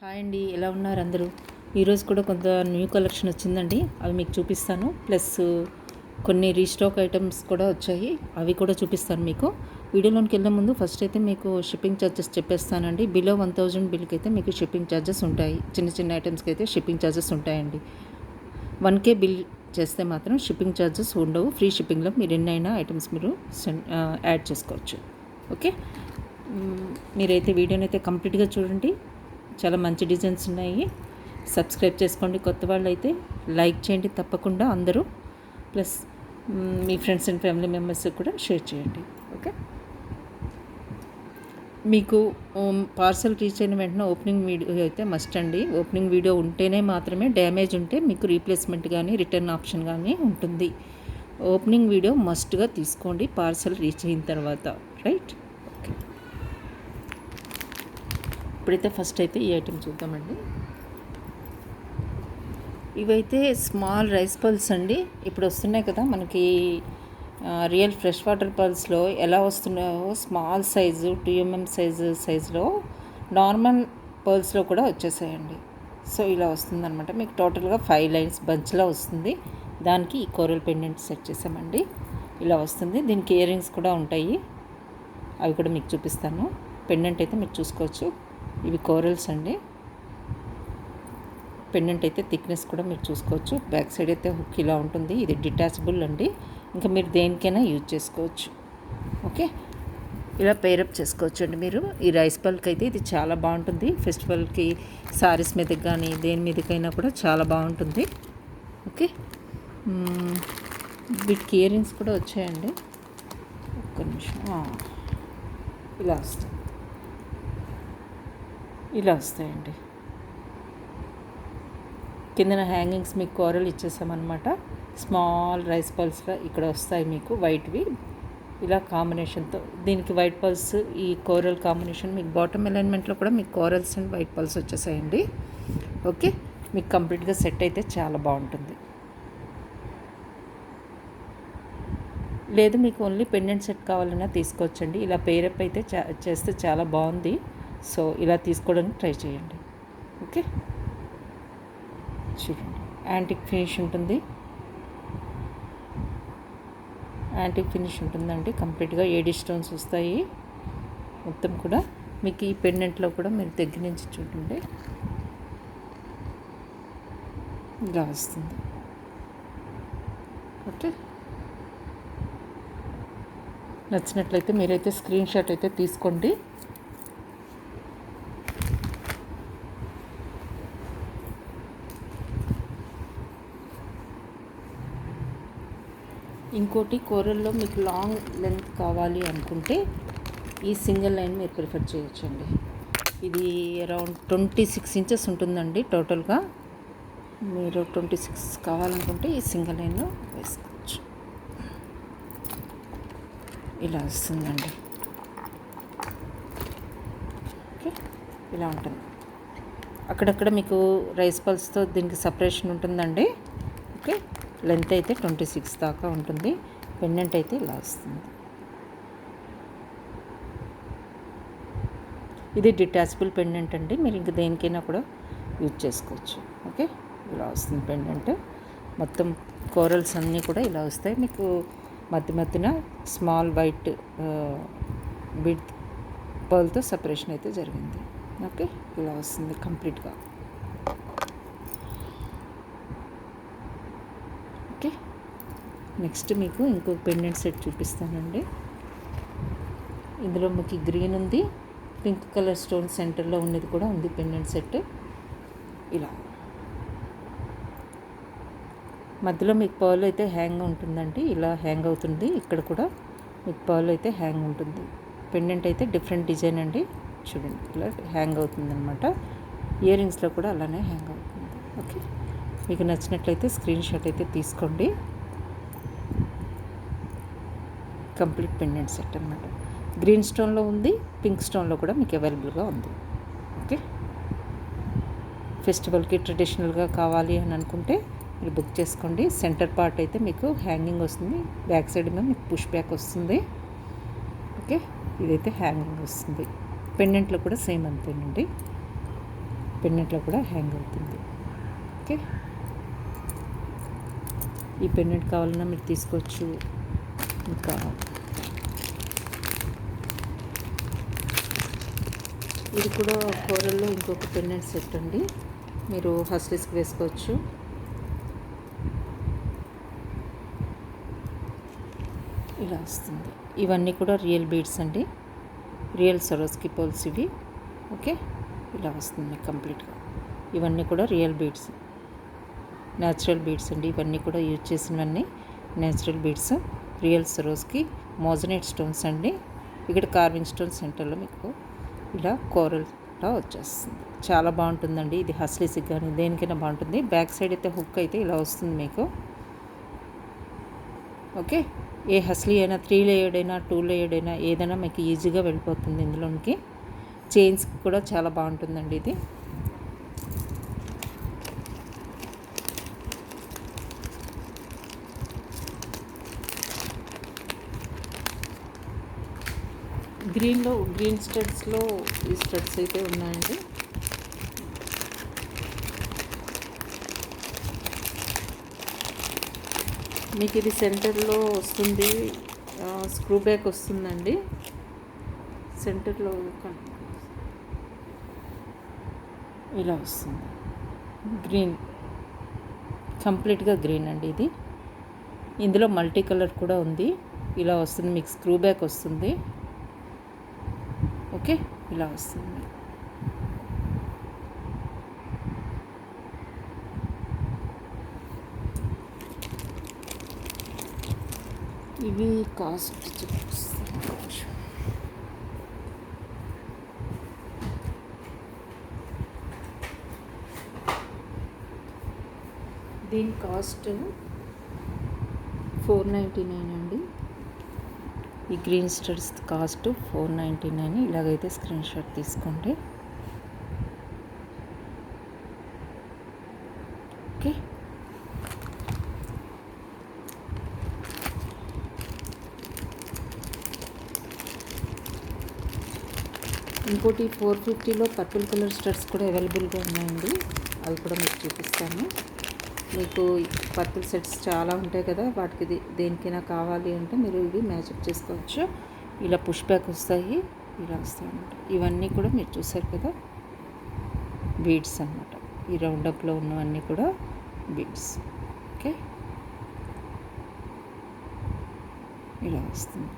Hi అండి, ఎలా ఉన్నారు అందరూ? ఈరోజు కూడా కొంత న్యూ కలెక్షన్ వచ్చిందండి, అవి మీకు చూపిస్తాను. ప్లస్ కొన్ని రీస్టాక్ ఐటమ్స్ కూడా వచ్చాయి, అవి కూడా చూపిస్తాను మీకు. వీడియోలోకి వెళ్ళే ముందు ఫస్ట్ అయితే మీకు షిప్పింగ్ ఛార్జెస్ చెప్పేస్తానండి. బిలో 1000 బిల్కి అయితే మీకు షిప్పింగ్ ఛార్జెస్ ఉంటాయి. చిన్న చిన్న ఐటమ్స్కి అయితే షిప్పింగ్ ఛార్జెస్ ఉంటాయండి. 1K బిల్ చేస్తే మాత్రం షిప్పింగ్ ఛార్జెస్ ఉండవు. ఫ్రీ షిప్పింగ్లో మీరు ఎన్నైనా ఐటమ్స్ మీరు యాడ్ చేసుకోవచ్చు. ఓకే, మీరైతే వీడియోని అయితే కంప్లీట్గా చూడండి. చాలా మంచి డిజైన్స్ ఉన్నాయి. సబ్స్క్రైబ్ చేసుకోండి. కొత్త వాళ్ళు అయితే లైక్ చేయండి తప్పకుండా అందరూ. Plus me friends and family మెంబర్స్కి కూడా షేర్ చేయండి. ఓకే, మీకు పార్సల్ రీచ్ అయిన వెంటనే ఓపెనింగ్ వీడియో అయితే మస్ట్ అండి. ఓపెనింగ్ వీడియో ఉంటేనే మాత్రమే, డ్యామేజ్ ఉంటే మీకు రీప్లేస్మెంట్ కానీ రిటర్న్ ఆప్షన్ కానీ ఉంటుంది. ఓపెనింగ్ వీడియో మస్ట్గా తీసుకోండి పార్సల్ రీచ్ అయిన తర్వాత, రైట్? ఓకే, ఇప్పుడైతే ఫస్ట్ అయితే ఈ ఐటెం చూద్దామండి. ఇవైతే స్మాల్ రైస్ పల్స్ అండి. ఇప్పుడు వస్తున్నాయి కదా మనకి రియల్ ఫ్రెష్ వాటర్ పల్స్లో ఎలా వస్తున్నాయో, స్మాల్ సైజు 2mm సైజులో నార్మల్ పర్ల్స్లో కూడా వచ్చేసాయండి. సో ఇలా వస్తుందన్నమాట. మీకు టోటల్గా 5 లైన్స్ బంచ్లా వస్తుంది. దానికి ఈ కోరల్ పెండెంట్ సెట్ చేసామండి. ఇలా వస్తుంది. దీనికి ఇయర్ రింగ్స్ కూడా ఉంటాయి, అవి కూడా మీకు చూపిస్తాను. పెండెంట్ అయితే మీరు చూసుకోవచ్చు. ఇవి కోరల్స్ అండి. పెండెంట్ అయితే థిక్నెస్ కూడా మీరు చూసుకోవచ్చు. బ్యాక్ సైడ్ అయితే హుక్ ఇలా ఉంటుంది. ఇది డిటాచబుల్ అండి, ఇంకా మీరు దేనికైనా యూజ్ చేసుకోవచ్చు. ఓకే, ఇలా పేరప్ చేసుకోవచ్చు అండి మీరు. ఈ రైస్ పల్కి అయితే ఇది చాలా బాగుంటుంది. ఫెస్టివల్కి సారీస్ మీదకి కానీ దేని మీదకైనా కూడా చాలా బాగుంటుంది. ఓకే, వీటికి ఇయర్ రింగ్స్ కూడా వచ్చాయండి. ఒక్క నిమిషం. ఇలా వస్తాయి, ఇలా వస్తాయండి. కిందన హ్యాంగింగ్స్ మీకు కోరల్ ఇచ్చేసామన్నమాట. స్మాల్ రైస్ పల్స్గా ఇక్కడ వస్తాయి మీకు వైట్వి, ఇలా కాంబినేషన్తో. దీనికి వైట్ పల్స్, ఈ కోరల్ కాంబినేషన్ మీకు బాటమ్ అలైన్మెంట్లో కూడా మీకు కోరల్స్ అండ్ వైట్ పల్స్ వచ్చేసాయండి. ఓకే, మీకు కంప్లీట్గా సెట్ అయితే చాలా బాగుంటుంది. లేదు మీకు ఓన్లీ పెండెంట్ సెట్ కావాలన్నా తీసుకోవచ్చండి. ఇలా పేరప్ అయితే చేస్తే చాలా బాగుంది. సో ఇలా తీసుకోవడానికి ట్రై చేయండి. ఓకే, చూడండి, యాంటిక్ ఫినిష్ ఉంటుంది. యాంటిక్ ఫినిష్ ఉంటుందండి. కంప్లీట్గా ఏడీ స్టోన్స్ వస్తాయి మొత్తం కూడా. మీకు ఈ పెండెంట్లో కూడా మీరు దగ్గర నుంచి చూడండి, ఇలా వస్తుంది. ఓకే, నచ్చినట్లయితే మీరైతే స్క్రీన్ షాట్ అయితే తీసుకోండి. ఇంకోటి, కోరల్లో మీకు లాంగ్ లెంత్ కావాలి అనుకుంటే ఈ సింగిల్ లైన్ మీరు ప్రిఫర్ చేయొచ్చండి. ఇది అరౌండ్ 26 ఇంచెస్ ఉంటుందండి టోటల్గా. మీరు 26 కావాలనుకుంటే ఈ సింగిల్ లైన్లో వేసుకోవచ్చు. ఇలా వస్తుందండి. ఓకే, ఇలా ఉంటుంది. అక్కడక్కడ మీకు రైస్ పల్స్తో దీనికి సపరేషన్ ఉంటుందండి. ఓకే, లెంత్ అయితే 26 దాకా ఉంటుంది. పెండెంట్ అయితే ఇలా వస్తుంది. ఇది డిటాచబుల్ పెండెంట్ అండి, మీరు ఇంక దేనికైనా కూడా యూజ్ చేసుకోవచ్చు. ఓకే, ఇలా వస్తుంది పెండెంట్. మొత్తం కోరల్స్ అన్నీ కూడా ఇలా వస్తాయి మీకు. మధ్యన స్మాల్ వైట్ బిడ్ పర్ల్తో సపరేషన్ అయితే జరిగింది. ఓకే, ఇలా వస్తుంది కంప్లీట్గా. ఓకే, నెక్స్ట్ మీకు ఇంకొక పెండెంట్ సెట్ చూపిస్తానండి. ఇందులో మీకు గ్రీన్ ఉంది, పింక్ కలర్ స్టోన్ సెంటర్లో ఉన్నది కూడా ఉంది పెండెంట్ సెట్. ఇలా మధ్యలో మీకు పర్ల్ అయితే హ్యాంగ్ ఉంటుందండి, ఇలా హ్యాంగ్ అవుతుంది. ఇక్కడ కూడా మీకు పర్ల్ అయితే హ్యాంగ్ ఉంటుంది. పెండెంట్ అయితే డిఫరెంట్ డిజైన్ అండి, చూడండి ఇలా హ్యాంగ్ అవుతుందన్నమాట. ఇయర్ రింగ్స్లో కూడా అలానే హ్యాంగ్ అవుతుంది. ఓకే, మీకు నచ్చినట్లయితే స్క్రీన్ షాట్ అయితే తీసుకోండి. కంప్లీట్ పెండెంట్ సెట్ అన్నమాట. గ్రీన్ స్టోన్లో ఉంది, పింక్ స్టోన్లో కూడా మీకు అవైలబుల్గా ఉంది. ఓకే, ఫెస్టివల్కి ట్రెడిషనల్గా కావాలి అని అనుకుంటే మీరు బుక్ చేసుకోండి. సెంటర్ పార్ట్ అయితే మీకు హ్యాంగింగ్ వస్తుంది, బ్యాక్ సైడ్ మీద మీకు పుష్ బ్యాక్ వస్తుంది. ఓకే, ఇదైతే హ్యాంగింగ్ వస్తుంది. పెండెంట్లో కూడా సేమ్ అంతేనండి. పెన్నెట్లో కూడా హ్యాంగ్ అవుతుంది. ఓకే, ఈ పెన్నెట్ కావాలన్నా మీరు తీసుకోవచ్చు. ఇంకా ఇది కూడా కోరల్లో ఇంకొక పెన్నెట్ సెట్ అండి, మీరు హస్లీస్కి వేసుకోవచ్చు. ఇలా వస్తుంది. ఇవన్నీ కూడా రియల్ బీడ్స్ అండి, రియల్ సరోస్కి పర్ల్స్ ఇవి. ఓకే, ఇలా వస్తుంది కంప్లీట్గా. ఇవన్నీ కూడా రియల్ బీడ్స్, న్యాచురల్ బీడ్స్ అండి. ఇవన్నీ కూడా యూజ్ చేసినవన్నీ natural beads, real సరోస్కి moissanite stones అండి. ఇక్కడ కార్వింగ్ స్టోన్ సెంటర్లో మీకు ఇలా కోరల్లా వచ్చేస్తుంది. చాలా బాగుంటుందండి ఇది. హస్లీస్కి కానీ దేనికైనా బాగుంటుంది. బ్యాక్ సైడ్ అయితే హుక్ అయితే ఇలా వస్తుంది మీకు. ఓకే, ఏ హస్లీ అయినా 3 లేయర్డ్ అయినా 2 లేయర్డ్ అయినా ఏదైనా మీకు ఈజీగా వెళ్ళిపోతుంది ఇందులోనికి. చైన్స్ కూడా చాలా బాగుంటుందండి ఇది. గ్రీన్ స్టడ్స్లో ఈ స్టడ్స్ అయితే ఉన్నాయండి. మీకు ఇది సెంటర్లో వస్తుంది, స్క్రూ బ్యాక్ వస్తుందండి సెంటర్లో. ఇలా వస్తుంది గ్రీన్, కంప్లీట్గా గ్రీన్ అండి ఇది. ఇందులో మల్టీ కలర్ కూడా ఉంది. ఇలా వస్తుంది మీకు, స్క్రూ బ్యాక్ వస్తుంది. ఓకే, ఇలా వస్తుంది. ఇవి కాస్ట్ చూపిస్తాను. దీని కాస్ట్ 499 అండి. ఈ గ్రీన్ స్టడ్స్ కాస్ట్ 499. ఇలాగైతే స్క్రీన్ షాట్ తీసుకోండి. ఓకే, ఇంకోటి 450లో పర్పుల్ కలర్ స్టడ్స్ కూడా అవైలబుల్గా ఉన్నాయండి. అవి కూడా మీకు చూపిస్తాను. మీకు పర్పుల్ సెట్స్ చాలా ఉంటాయి కదా, వాటికి దేనికైనా కావాలి అంటే మీరు ఇవి మ్యాచప్ చేసుకోవచ్చు. ఇలా పుష్ బ్యాక్ వస్తాయి, ఇలా వస్తాయి అన్నమాట. ఇవన్నీ కూడా మీరు చూసారు కదా, బీడ్స్ అన్నమాట. ఈ రౌండప్లో ఉన్నవన్నీ కూడా బీడ్స్. ఓకే, ఇలా వస్తుంది,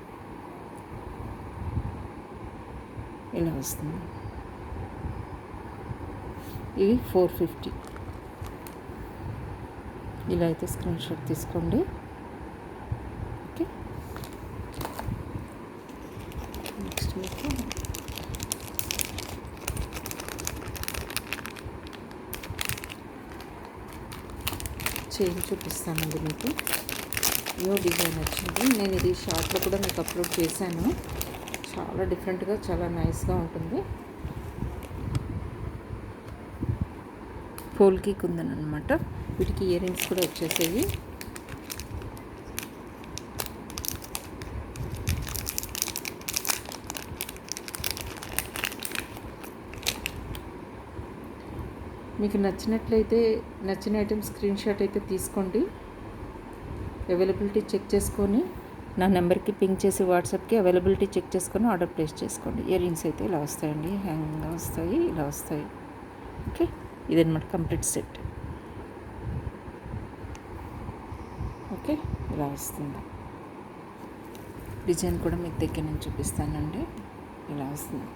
ఇలా వస్తుంది. ఇవి 450. ఇలా అయితే స్క్రీన్ షాట్ తీసుకోండి. ఓకే, నెక్స్ట్ మీకు చైన్ చూపిస్తానండి. మీకు న్యూ డిజైన్ వచ్చింది. నేను ఇది షార్ట్లో కూడా మీకు అప్లోడ్ చేశాను. చాలా డిఫరెంట్గా, చాలా నైస్గా ఉంటుంది. పోల్కి కుందన్ అనమాట. వీటికి ఇయర్ రింగ్స్ కూడా వచ్చేసాయి. మీకు నచ్చినట్లయితే నచ్చిన ఐటెం స్క్రీన్ షాట్ అయితే తీసుకోండి. అవైలబిలిటీ చెక్ చేసుకొని నా నెంబర్కి పింక్ చేసి వాట్సాప్కి అవైలబిలిటీ చెక్ చేసుకొని ఆర్డర్ ప్లేస్ చేసుకోండి. ఇయర్ రింగ్స్ అయితే ఇలా వస్తాయండి, హ్యాంగ్గా వస్తాయి, ఇలా వస్తాయి. ఓకే, ఇదన్నమాట కంప్లీట్ సెట్. ఓకే, ఇలా వస్తుంది. డిజైన్ కూడా మీకు దగ్గర నుంచి చూపిస్తానండి. ఇలా వస్తుంది.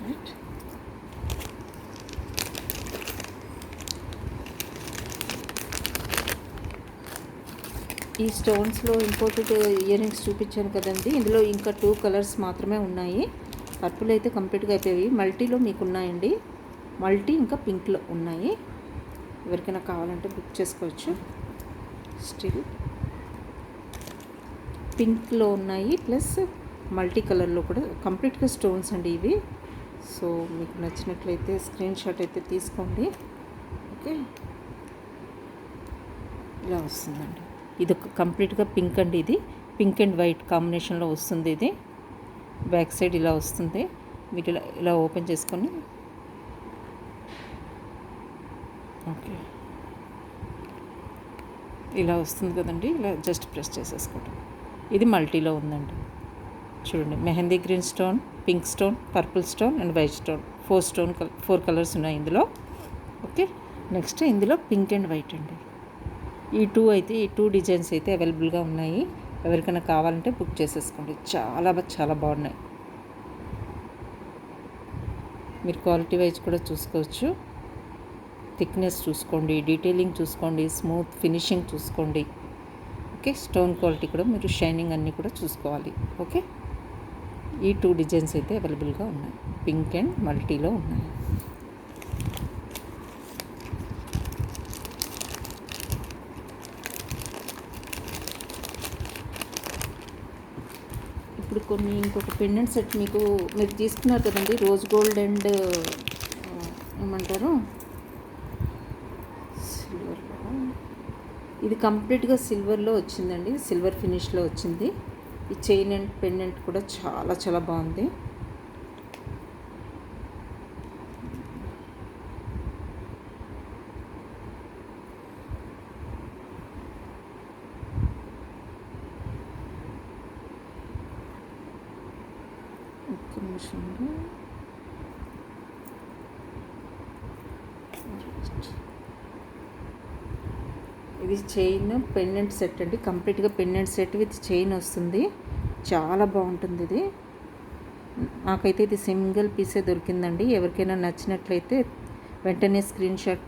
రైట్, ఈ స్టోన్స్లో ఇంపోర్టెడ్ ఇయర్ రింగ్స్ చూపించాను కదండి. ఇందులో ఇంకా 2 కలర్స్ మాత్రమే ఉన్నాయి. పర్పుల్ అయితే కంప్లీట్గా అయిపోయాయి. మల్టీలో మీకు ఉన్నాయండి, మల్టీ ఇంకా పింక్లో ఉన్నాయి. ఎవరికైనా కావాలంటే బుక్ చేసుకోవచ్చు. స్టిల్ పింక్లో ఉన్నాయి, ప్లస్ మల్టీ కలర్లో కూడా కంప్లీట్గా స్టోన్స్ అండి ఇవి. సో మీకు నచ్చినట్లయితే స్క్రీన్ షాట్ అయితే తీసుకోండి. ఓకే, ఇలా వస్తుందండి. ఇది ఒక కంప్లీట్గా పింక్ అండి. ఇది పింక్ అండ్ వైట్ కాంబినేషన్లో వస్తుంది. ఇది బ్యాక్ సైడ్ ఇలా వస్తుంది. మీరు ఇలా ఓపెన్ చేసుకొని ఓకే ఇలా వస్తుంది కదండి. ఇలా జస్ట్ ప్రెస్ చేసేసుకోవటం. ఇది మల్టీలో ఉందండి. చూడండి, mehndi green stone, pink stone, purple stone and white stone, 4 colours ఉన్నాయి ఇందులో. ఓకే, నెక్స్ట్ ఇందులో పింక్ అండ్ వైట్ అండి. ఈ టూ డిజైన్స్ అయితే అవైలబుల్గా ఉన్నాయి. ఎవరికైనా కావాలంటే బుక్ చేసేసుకోండి. చాలా బాగున్నాయి. మీరు క్వాలిటీ వైజ్ కూడా చూసుకోవచ్చు. థిక్నెస్ చూసుకోండి, డీటెయిలింగ్ చూసుకోండి, స్మూత్ ఫినిషింగ్ చూసుకోండి. ఓకే, స్టోన్ క్వాలిటీ కూడా మీరు షైనింగ్ అన్నీ కూడా చూసుకోవాలి. ఓకే, ఈ 2 డిజైన్స్ అయితే అవైలబుల్గా ఉన్నాయి. పింక్ అండ్ మల్టీలో ఉన్నాయి. ఇప్పుడు ఇంకొక పెండెంట్ సెట్ మీరు తీసుకున్నారు కదండి, రోజ్ గోల్డ్ అండ్ ఏమంటారు సిల్వర్లో. ఇది కంప్లీట్గా సిల్వర్లో వచ్చిందండి, సిల్వర్ ఫినిష్లో వచ్చింది. ఈ చైన్ అండ్ పెండెంట్ కూడా చాలా బాగుంది. ఇది చైన్ పెండెంట్ సెట్ అండి, కంప్లీట్గా పెండెంట్ సెట్ విత్ చైన్ వస్తుంది. చాలా బాగుంటుంది ఇది. నాకైతే ఇది సింగిల్ పీసే దొరికిందండి. ఎవరికైనా నచ్చినట్లయితే వెంటనే స్క్రీన్ షాట్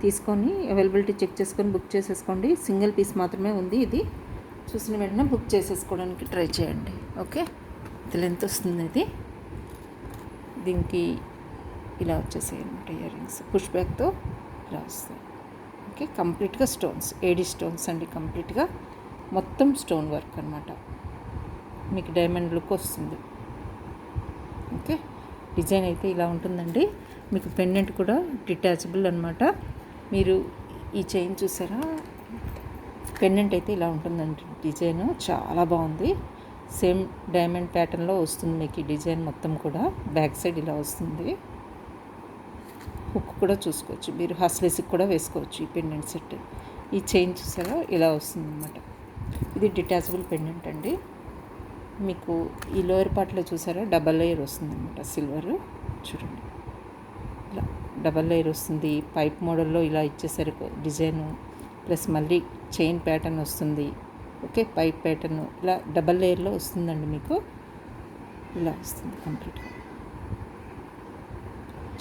తీసుకొని అవైలబిలిటీ చెక్ చేసుకొని బుక్ చేసేసుకోండి. సింగిల్ పీస్ మాత్రమే ఉంది. ఇది చూసిన వెంటనే బుక్ చేసేసుకోవడానికి ట్రై చేయండి. ఓకే, ఇది లెంత్ వస్తుంది. ఇది దీనికి ఇలా వచ్చేసాయి అన్నమాట ఇయర్ రింగ్స్, పుష్ బ్యాక్తో ఇలా వస్తాయి. ఓకే, కంప్లీట్గా స్టోన్స్, ఏడీ స్టోన్స్ అండి. కంప్లీట్గా మొత్తం స్టోన్ వర్క్ అనమాట. మీకు డైమండ్ లుక్ వస్తుంది. ఓకే, డిజైన్ అయితే ఇలా ఉంటుందండి. మీకు పెండెంట్ కూడా డిటాచబుల్ అనమాట. మీరు ఈ చైన్ చూసారా, పెండెంట్ అయితే ఇలా ఉంటుందండి. డిజైన్ చాలా బాగుంది. సేమ్ డైమండ్ ప్యాటర్న్లో వస్తుంది మీకు ఈ డిజైన్ మొత్తం కూడా. బ్యాక్ సైడ్ ఇలా వస్తుంది. హుక్ కూడా చూసుకోవచ్చు, మీరు హస్లెస్కి కూడా వేసుకోవచ్చు ఈ పెండెంట్ సెట్. ఈ చైన్ చూసారా ఇలా వస్తుంది అన్నమాట. ఇది డిటాచబుల్ పెండెంట్ అండి. మీకు ఈ లోయర్ పార్ట్లో చూసారా డబల్ లేయర్ వస్తుంది అన్నమాట, సిల్వర్. చూడండి, ఇలా డబల్ లేయర్ వస్తుంది. పైప్ మోడల్లో ఇలా ఇచ్చేసరి డిజైను, ప్లస్ మళ్ళీ చైన్ ప్యాటర్న్ వస్తుంది. ఓకే, పైప్ ప్యాటర్న్ ఇలా డబల్ లేయర్లో వస్తుందండి. మీకు ఇలా వస్తుంది కంప్లీట్గా.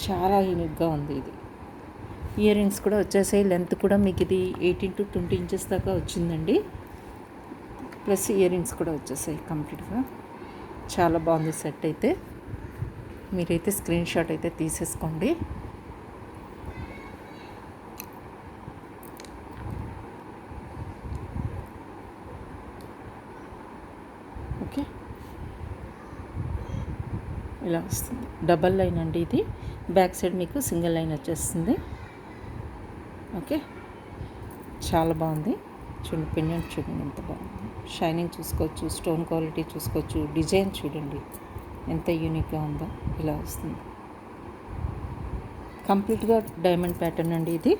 చాలా యూనిక్గా ఉంది ఇది. ఇయర్ రింగ్స్ కూడా వచ్చేసాయి. లెంత్ కూడా మీకు ఇది 18 to 20 ఇంచెస్ దాకా వచ్చిందండి. ప్లస్ ఇయర్ రింగ్స్ కూడా వచ్చేసాయి కంప్లీట్గా. చాలా బాగుంది సెట్ అయితే. మీరైతే స్క్రీన్ షాట్ అయితే తీసేసుకోండి. ఓకే, ఇలా వస్తుంది. డబల్ లైన్ అండి ఇది. బ్యాక్ సైడ్ మీకు సింగిల్ లైన్ వచ్చేస్తుంది. ఓకే, చాలా బాగుంది. చూడండి, పెండెంట్ చూడండి ఎంత బాగుంది. షైనింగ్ చూసుకోవచ్చు, స్టోన్ క్వాలిటీ చూసుకోవచ్చు. డిజైన్ చూడండి ఎంత యూనిక్గా ఉందో. ఇలా వస్తుంది. కంప్లీట్గా డైమండ్ ప్యాటర్న్ అండి ఇది.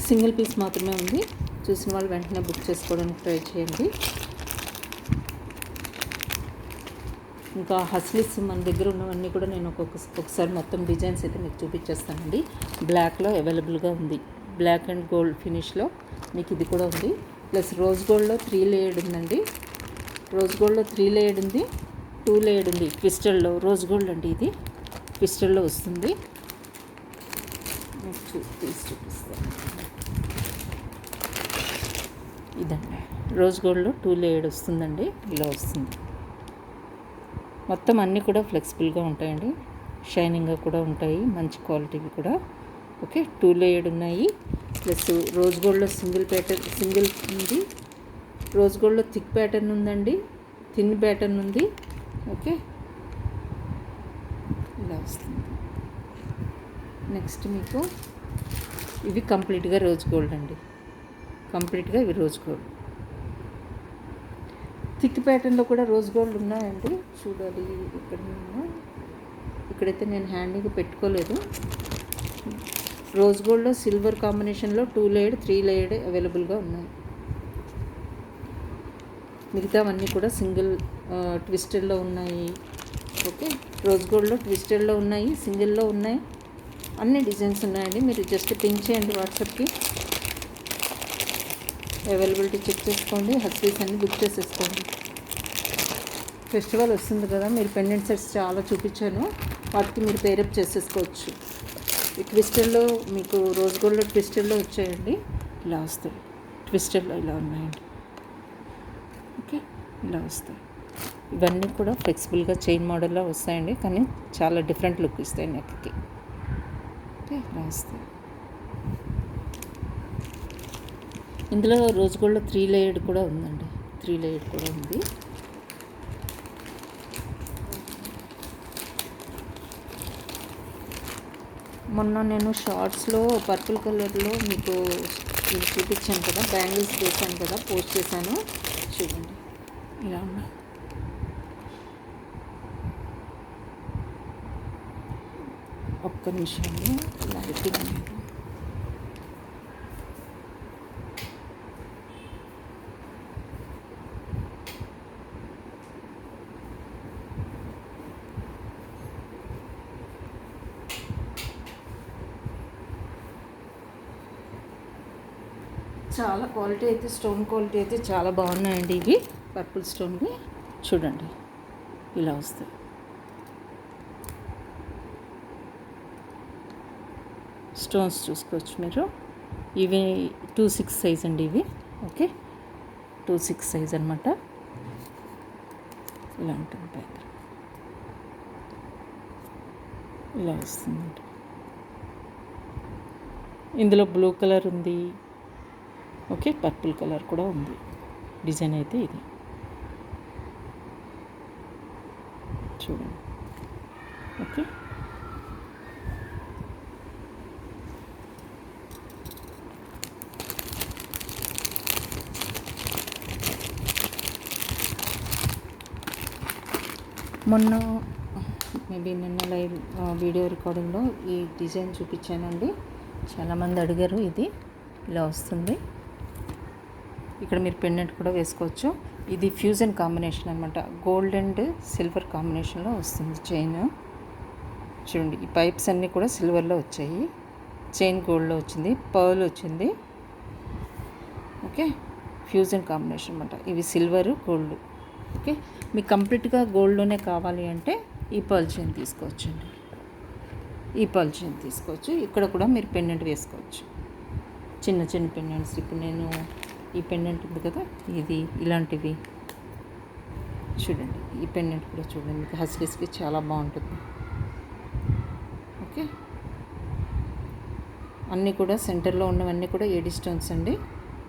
సింగిల్ పీస్ మాత్రమే ఉంది. చూసిన వాళ్ళు వెంటనే బుక్ చేసుకోవడానికి ట్రై చేయండి. ఇంకా హస్లీస్ మన దగ్గర ఉన్నవన్నీ కూడా నేను ఒకసారి మొత్తం డిజైన్స్ అయితే మీకు చూపించేస్తానండి. బ్లాక్లో అవైలబుల్గా ఉంది. బ్లాక్ అండ్ గోల్డ్ ఫినిష్లో మీకు ఇది కూడా ఉంది. ప్లస్ రోజ్ గోల్డ్లో 3 లేయర్డ్ ఉందండి. రోజ్ గోల్డ్లో 3 లేయర్డ్ ఉంది, 2 లేయర్డ్ ఉంది. క్రిస్టల్లో రోజ్ గోల్డ్ అండి, ఇది క్రిస్టల్లో వస్తుంది. తీసి చూపిస్తాను. ఇదండి రోజ్ గోల్డ్లో 2 లేయర్డ్ వస్తుందండి. ఇలా వస్తుంది. మొత్తం అన్నీ కూడా ఫ్లెక్సిబుల్గా ఉంటాయండి, షైనింగ్గా కూడా ఉంటాయి, మంచి క్వాలిటీవి కూడా. ఓకే, 2 లేయర్డ్ ఉన్నాయి. ప్లస్ రోజ్ గోల్డ్లో సింగిల్ ఉంది. రోజ్ గోల్డ్లో థిక్ ప్యాటర్న్ ఉందండి, థిన్ ప్యాటర్న్ ఉంది. ఓకే, ఇలా వస్తుంది. నెక్స్ట్ మీకు ఇవి కంప్లీట్గా రోజ్ గోల్డ్ అండి. కంప్లీట్గా ఇవి రోజ్ గోల్డ్. థిక్ ప్యాటర్న్లో కూడా రోజ్ గోల్డ్ ఉన్నాయండి. చూడాలి ఇక్కడ ఇక్కడైతే నేను హ్యాండీగా పెట్టుకోలేదు. రోజ్ గోల్డ్లో సిల్వర్ కాంబినేషన్లో 2 లేయర్డ్ 3 లేయర్డ్ అవైలబుల్గా ఉన్నాయి. మిగతావన్నీ కూడా సింగిల్ ట్విస్టెడ్లో ఉన్నాయి. ఓకే, రోజ్ గోల్డ్లో ట్విస్టెడ్లో ఉన్నాయి, సింగిల్లో ఉన్నాయి, అన్ని డిజైన్స్ ఉన్నాయండి. మీరు జస్ట్ పింక్ చేయండి వాట్సాప్కి, అవైలబిలిటీ చెక్ చేసుకోండి, హస్బీస్ అన్ని బుక్ చేసేసుకోండి. ఫెస్టివల్ వస్తుంది కదా, మీరు పెండెంట్ సెట్స్ చాలా చూపించాను, వాటికి మీరు పేరప్ చేసేసుకోవచ్చు. ఈ ట్విస్టెడ్లో మీకు రోజ్ గోల్డ్లో ట్విస్టెడ్లో వచ్చాయండి, ఇలా వస్తాయి. ట్విస్టెడ్లో ఇలా ఉన్నాయండి. ఓకే, ఇలా వస్తాయి. ఇవన్నీ కూడా ఫ్లెక్సిబుల్గా చైన్ మోడల్లో వస్తాయండి, కానీ చాలా డిఫరెంట్ లుక్ ఇస్తాయి నెక్కి. ఓకే, ఇలా వస్తాయి. ఇందులో రోజ్ గోల్డ్లో 3 లేయర్డ్ కూడా ఉందండి, 3 లేయర్డ్ కూడా ఉంది. మొన్న నేను షార్ట్స్లో పర్పుల్ కలర్లో మీకు ఇది చూపించాను కదా, బ్యాంగిల్స్ చేశాను కదా, పోస్ట్ చేశాను చూడండి, ఇలా ఉన్నాయి. ఒక్క నిమిషంలో లైటింగ్ అనేది చాలా క్వాలిటీ అయితే, స్టోన్ క్వాలిటీ అయితే చాలా బాగున్నాయండి. ఇవి పర్పుల్ స్టోన్వి చూడండి, ఇలా వస్తాయి. స్టోన్స్ చూసుకోవచ్చు మీరు. ఇవి 2/6 సైజ్ అండి ఇవి. ఓకే, 2/6 సైజ్ అనమాట. ఇలా ఉంటుంది బ్యాగ్, ఇలా వస్తుందండి. ఇందులో బ్లూ కలర్ ఉంది, ఓకే, పర్పుల్ కలర్ కూడా ఉంది. డిజైన్ అయితే ఇది చూడండి. ఓకే, మొన్న మేబీ నిన్న లైవ్ వీడియో రికార్డింగ్లో ఈ డిజైన్ చూపించానండి, చాలామంది అడిగారు. ఇది ఇలా వస్తుంది. ఇక్కడ మీరు పెండెంట్ కూడా వేసుకోవచ్చు. ఇది ఫ్యూజన్ కాంబినేషన్ అనమాట, గోల్డ్ అండ్ సిల్వర్ కాంబినేషన్లో వస్తుంది చైన్. చూడండి, ఈ పైప్స్ అన్నీ కూడా సిల్వర్లో వచ్చాయి, చైన్ గోల్డ్లో వచ్చింది, పర్ల్ వచ్చింది. ఓకే, ఫ్యూజన్ కాంబినేషన్ అనమాట. ఇవి సిల్వర్ గోల్డ్. ఓకే, మీకు కంప్లీట్గా గోల్డ్లోనే కావాలి అంటే ఈ పర్ల్ చైన్ తీసుకోవచ్చండి, ఈ పర్ల్ చైన్ తీసుకోవచ్చు. ఇక్కడ కూడా మీరు పెండెంట్ వేసుకోవచ్చు, చిన్న చిన్న పెండెంట్స్. ఇప్పుడు నేను ఈ పెండెంట్ ఉంది కదా, ఇది ఇలాంటివి చూడండి. ఈ పెండెంట్ కూడా చూడండి, మీకు హస్లీస్కి చాలా బాగుంటుంది. ఓకే, అన్నీ కూడా సెంటర్లో ఉన్నవన్నీ కూడా ఏడీ స్టోన్స్ అండి.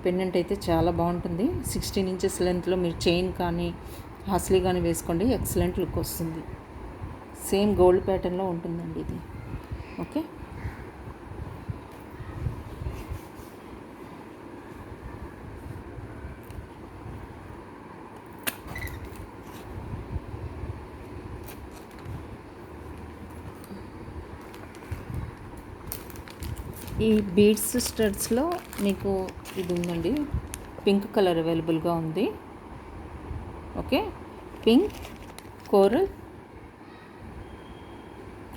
పెండెంట్ అయితే చాలా బాగుంటుంది. 16 ఇంచెస్ లెంత్లో మీరు చైన్ కానీ హాస్లీ కానీ వేసుకోండి, ఎక్సలెంట్ లుక్ వస్తుంది. సేమ్ గోల్డ్ ప్యాటర్న్లో ఉంటుందండి ఇది. ఓకే, ఈ బీడ్స్ స్టడ్స్లో మీకు ఇది ఉందండి, పింక్ కలర్ అవైలబుల్గా ఉంది. ఓకే, పింక్,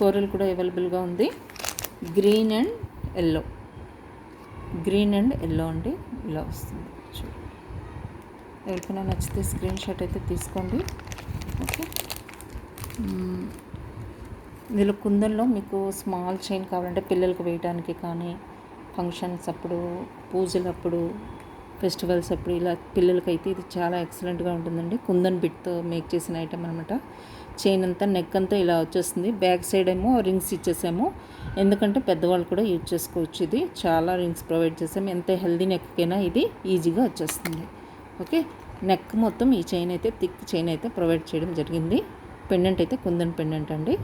కోరల్ కూడా అవైలబుల్గా ఉంది. Green and yellow, green and yellow అండి, ఇలా వస్తుంది. చూడండి, ఎవరికైనా నచ్చితే స్క్రీన్ షాట్ అయితే తీసుకోండి. ఓకే, ఇందులో కుందన్లో మీకు స్మాల్ చైన్ కావాలంటే పిల్లలకు వేయడానికి కానీ, ఫంక్షన్స్ అప్పుడు, పూజలప్పుడు, ఫెస్టివల్స్ అప్పుడు ఇలా పిల్లలకైతే ఇది చాలా ఎక్సలెంట్గా ఉంటుందండి. కుందన్ బిట్తో మేక్ చేసిన ఐటమ్ అనమాట. చైన్ అంతా, నెక్ అంతా ఇలా వచ్చేస్తుంది. బ్యాక్ సైడ్ ఏమో రింగ్స్ ఇచ్చేసాము, ఎందుకంటే పెద్దవాళ్ళు కూడా యూజ్ చేసుకోవచ్చు. ఇది చాలా రింగ్స్ ప్రొవైడ్ చేసాము. ఎంత హెల్దీ నెక్కైనా ఇది ఈజీగా వచ్చేస్తుంది. ఓకే, నెక్ మొత్తం ఈ చైన్ అయితే, థిక్ చైన్ అయితే ప్రొవైడ్ చేయడం జరిగింది. పెండెంట్ అయితే కుందన్ పెండెంట్ అండి.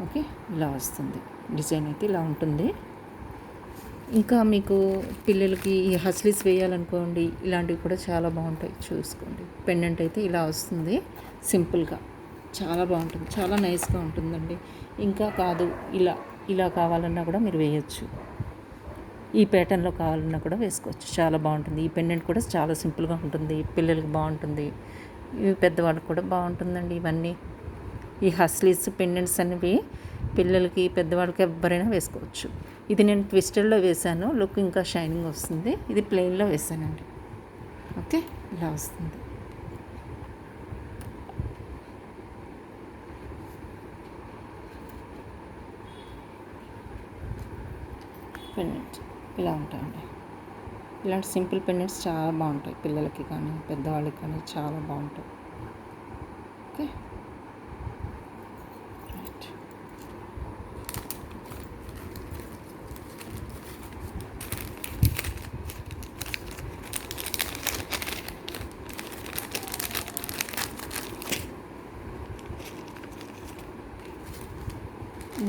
ఓకే, ఇలా వస్తుంది. డిజైన్ అయితే ఇలా ఉంటుంది. ఇంకా మీకు పిల్లలకి ఈ హస్లీస్ వేయాలనుకోండి, ఇలాంటివి కూడా చాలా బాగుంటాయి. చూసుకోండి, పెండెంట్ అయితే ఇలా వస్తుంది సింపుల్గా, చాలా బాగుంటుంది, చాలా నైస్గా ఉంటుందండి. ఇంకా కాదు, ఇలా ఇలా కావాలన్నా కూడా మీరు వేయచ్చు, ఈ ప్యాటర్న్లో కావాలన్నా కూడా వేసుకోవచ్చు, చాలా బాగుంటుంది. ఈ పెండెంట్ కూడా చాలా సింపుల్గా ఉంటుంది, పిల్లలకి బాగుంటుంది, ఇవి పెద్దవాళ్ళకి కూడా బాగుంటుందండి. ఇవన్నీ ఈ హస్లీస్ పెండెంట్స్ అనేవి పిల్లలకి పెద్దవాళ్ళకి ఎవరైనా వేసుకోవచ్చు. ఇది నేను ట్విస్టర్లో వేశాను, లుక్ ఇంకా షైనింగ్ వస్తుంది. ఇది ప్లెయిన్లో వేసానండి. ఓకే, ఇలా వస్తుంది. పెండెంట్ ఇలా ఉంటాయండి. ఇలాంటి సింపుల్ పెండెంట్స్ చాలా బాగుంటాయి, పిల్లలకి కానీ పెద్దవాళ్ళకి కానీ చాలా బాగుంటాయి. Okay, right.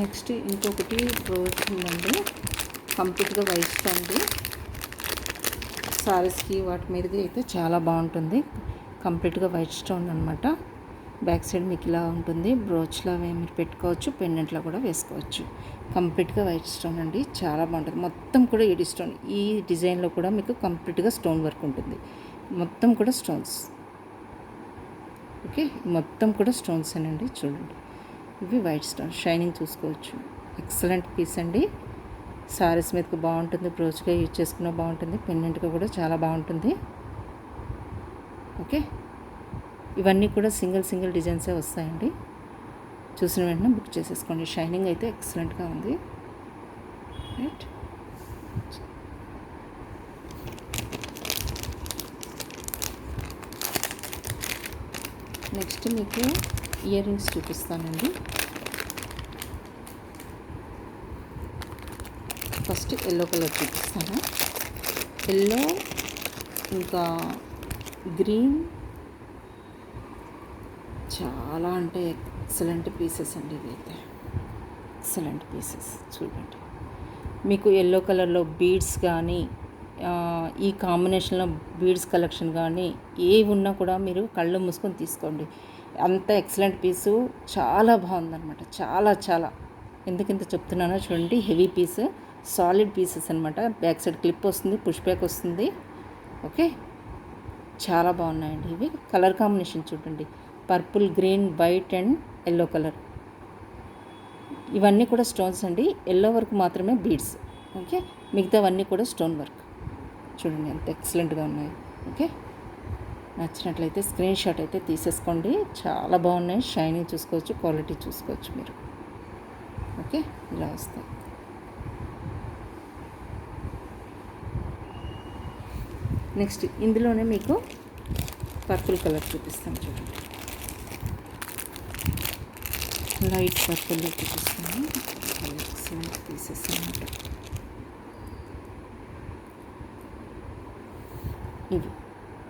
నెక్స్ట్ ఇంకొకటి బ్రోచ్ ఉందండి, కంప్లీట్గా వైట్ స్టోన్ది. సారీస్కి వాటి మీదకి అయితే చాలా బాగుంటుంది. కంప్లీట్గా వైట్ స్టోన్ అనమాట. బ్యాక్ సైడ్ మీకు ఇలా ఉంటుంది, బ్రోచ్లా మీరు పెట్టుకోవచ్చు, పెండెంట్లో కూడా వేసుకోవచ్చు. కంప్లీట్గా వైట్ స్టోన్ అండి, చాలా బాగుంటుంది. మొత్తం కూడా ఎడి స్టోన్. ఈ డిజైన్లో కూడా మీకు కంప్లీట్గా స్టోన్ వర్క్ ఉంటుంది, మొత్తం కూడా స్టోన్స్. ఓకే, మొత్తం కూడా స్టోన్స్ అండి. చూడండి, ఇవి వైట్ స్టోన్, షైనింగ్ చూసుకోవచ్చు. ఎక్సలెంట్ పీస్ అండి. సారీస్ మీదకి బాగుంటుంది, బ్రోచ్గా యూజ్ చేసుకున్న బాగుంటుంది, పెండెంట్గా కూడా చాలా బాగుంటుంది. ఓకే, ఇవన్నీ కూడా సింగిల్ డిజైన్సే వస్తాయండి. చూసిన వెంటనే బుక్ చేసేసుకోండి. షైనింగ్ అయితే ఎక్సలెంట్గా ఉంది. రైట్, నెక్స్ట్ మీకు ఇయర్ రింగ్స్ చూపిస్తానండి. ఫస్ట్ ఎల్లో కలర్ చూపిస్తాను. ఎల్లో ఇంకా గ్రీన్, చాలా అంటే ఎక్సలెంట్ పీసెస్ అండి. ఇవైతే ఎక్సలెంట్ పీసెస్. చూడండి, మీకు ఎల్లో కలర్లో బీడ్స్ కానీ ఈ కాంబినేషన్లో బీడ్స్ కలెక్షన్ కానీ ఏవి ఉన్నా కూడా మీరు కళ్ళు మూసుకొని తీసుకోండి. అంత ఎక్సలెంట్ పీసు, చాలా బాగుందన్నమాట. చాలా ఎందుకింత చెప్తున్నానో చూడండి. హెవీ పీస్, సాలిడ్ పీసెస్ అనమాట. బ్యాక్ సైడ్ క్లిప్ వస్తుంది, పుష్ బ్యాక్ వస్తుంది. ఓకే, చాలా బాగున్నాయండి ఇవి. కలర్ కాంబినేషన్ చూడండి, purple, green, white and yellow colour. ఇవన్నీ కూడా స్టోన్స్ అండి. ఎల్లో వర్క్ మాత్రమే బీడ్స్. ఓకే, మిగతావన్నీ కూడా స్టోన్ వర్క్. చూడండి ఎంత ఎక్సలెంట్గా ఉన్నాయి. ఓకే, నచ్చినట్లయితే స్క్రీన్ షాట్ అయితే తీసేసుకోండి. చాలా బాగున్నాయి, షైనింగ్ చూసుకోవచ్చు, క్వాలిటీ చూసుకోవచ్చు మీరు. ఓకే, ఇలా వస్తాయి. నెక్స్ట్ ఇందులోనే మీకు పర్పుల్ కలర్ చూపిస్తాను. చూడండి, లైట్ పర్పుల్లో చూపిస్తాను. ఎక్సలెంట్ పీసెస్ అన్నమాట ఇవి.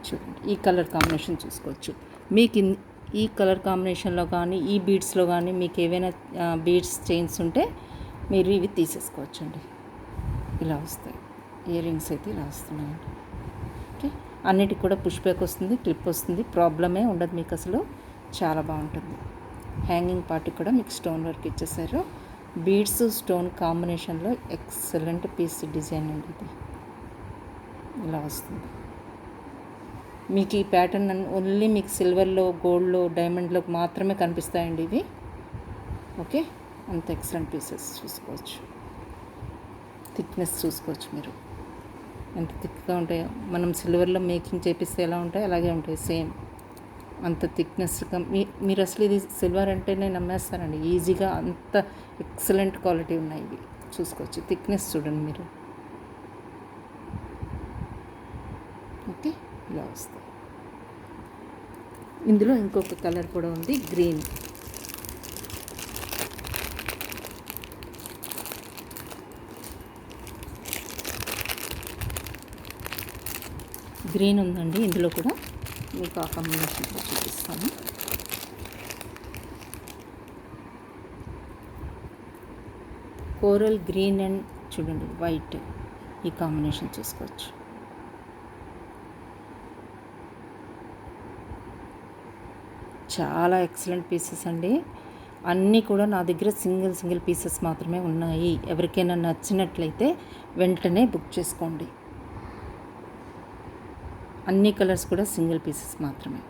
చూడండి, ఈ కలర్ కాంబినేషన్ చూసుకోవచ్చు. మీకు ఈ కలర్ కాంబినేషన్లో కానీ ఈ బీడ్స్లో కానీ మీకు ఏవైనా బీడ్స్ చైన్స్ ఉంటే మీరు ఇవి తీసేసుకోవచ్చండి. ఇలా వస్తాయి. ఇయర్ రింగ్స్ అయితే ఇలా వస్తున్నాయండి. ఓకే, అన్నిటికి కూడా పుష్ బ్యాక్ వస్తుంది, క్లిప్ వస్తుంది, ప్రాబ్లమే ఉండదు మీకు అసలు. చాలా బాగుంటుంది. హ్యాంగింగ్ పార్ట్కి కూడా మీకు స్టోన్ వర్క్ ఇచ్చేసారు. బీడ్స్ స్టోన్ కాంబినేషన్లో ఎక్సలెంట్ పీస్ డిజైన్ అండి ఇది. ఇలా వస్తుంది. మీకు ఈ ప్యాటర్న్ ఓన్లీ మీకు సిల్వర్లో, గోల్డ్లో, డైమండ్లో మాత్రమే కనిపిస్తాయండి ఇవి. ఓకే, అంత ఎక్సలెంట్ పీసెస్ చూసుకోవచ్చు. థిక్నెస్ చూసుకోవచ్చు మీరు ఎంత థిక్గా ఉంటాయో. మనం సిల్వర్లో మేకింగ్ చేపిస్తే ఎలా ఉంటాయో అలాగే ఉంటాయి సేమ్. అంత థిక్నెస్గా మీరు అసలు ఇది సిల్వర్ అంటేనే నమ్మేస్తారండి ఈజీగా. అంత ఎక్సలెంట్ క్వాలిటీ ఉన్నాయి ఇవి. చూసుకోవచ్చు, థిక్నెస్ చూడండి మీరు. ఓకే, ఇలా వస్తాయి. ఇందులో ఇంకొక కలర్ కూడా ఉంది, గ్రీన్. గ్రీన్ ఉందండి ఇందులో కూడా. మీకు ఆ కాంబినేషన్లో చూపిస్తాను. కోరల్ గ్రీన్ అండ్ చూడండి వైట్, ఈ కాంబినేషన్ చూసుకోవచ్చు. చాలా ఎక్సలెంట్ పీసెస్ అండి. అన్నీ కూడా నా దగ్గర సింగిల్ పీసెస్ మాత్రమే ఉన్నాయి. ఎవరికైనా నచ్చినట్లయితే వెంటనే బుక్ చేసుకోండి. అన్ని కలర్స్ కూడా సింగిల్ పీసెస్ మాత్రమే.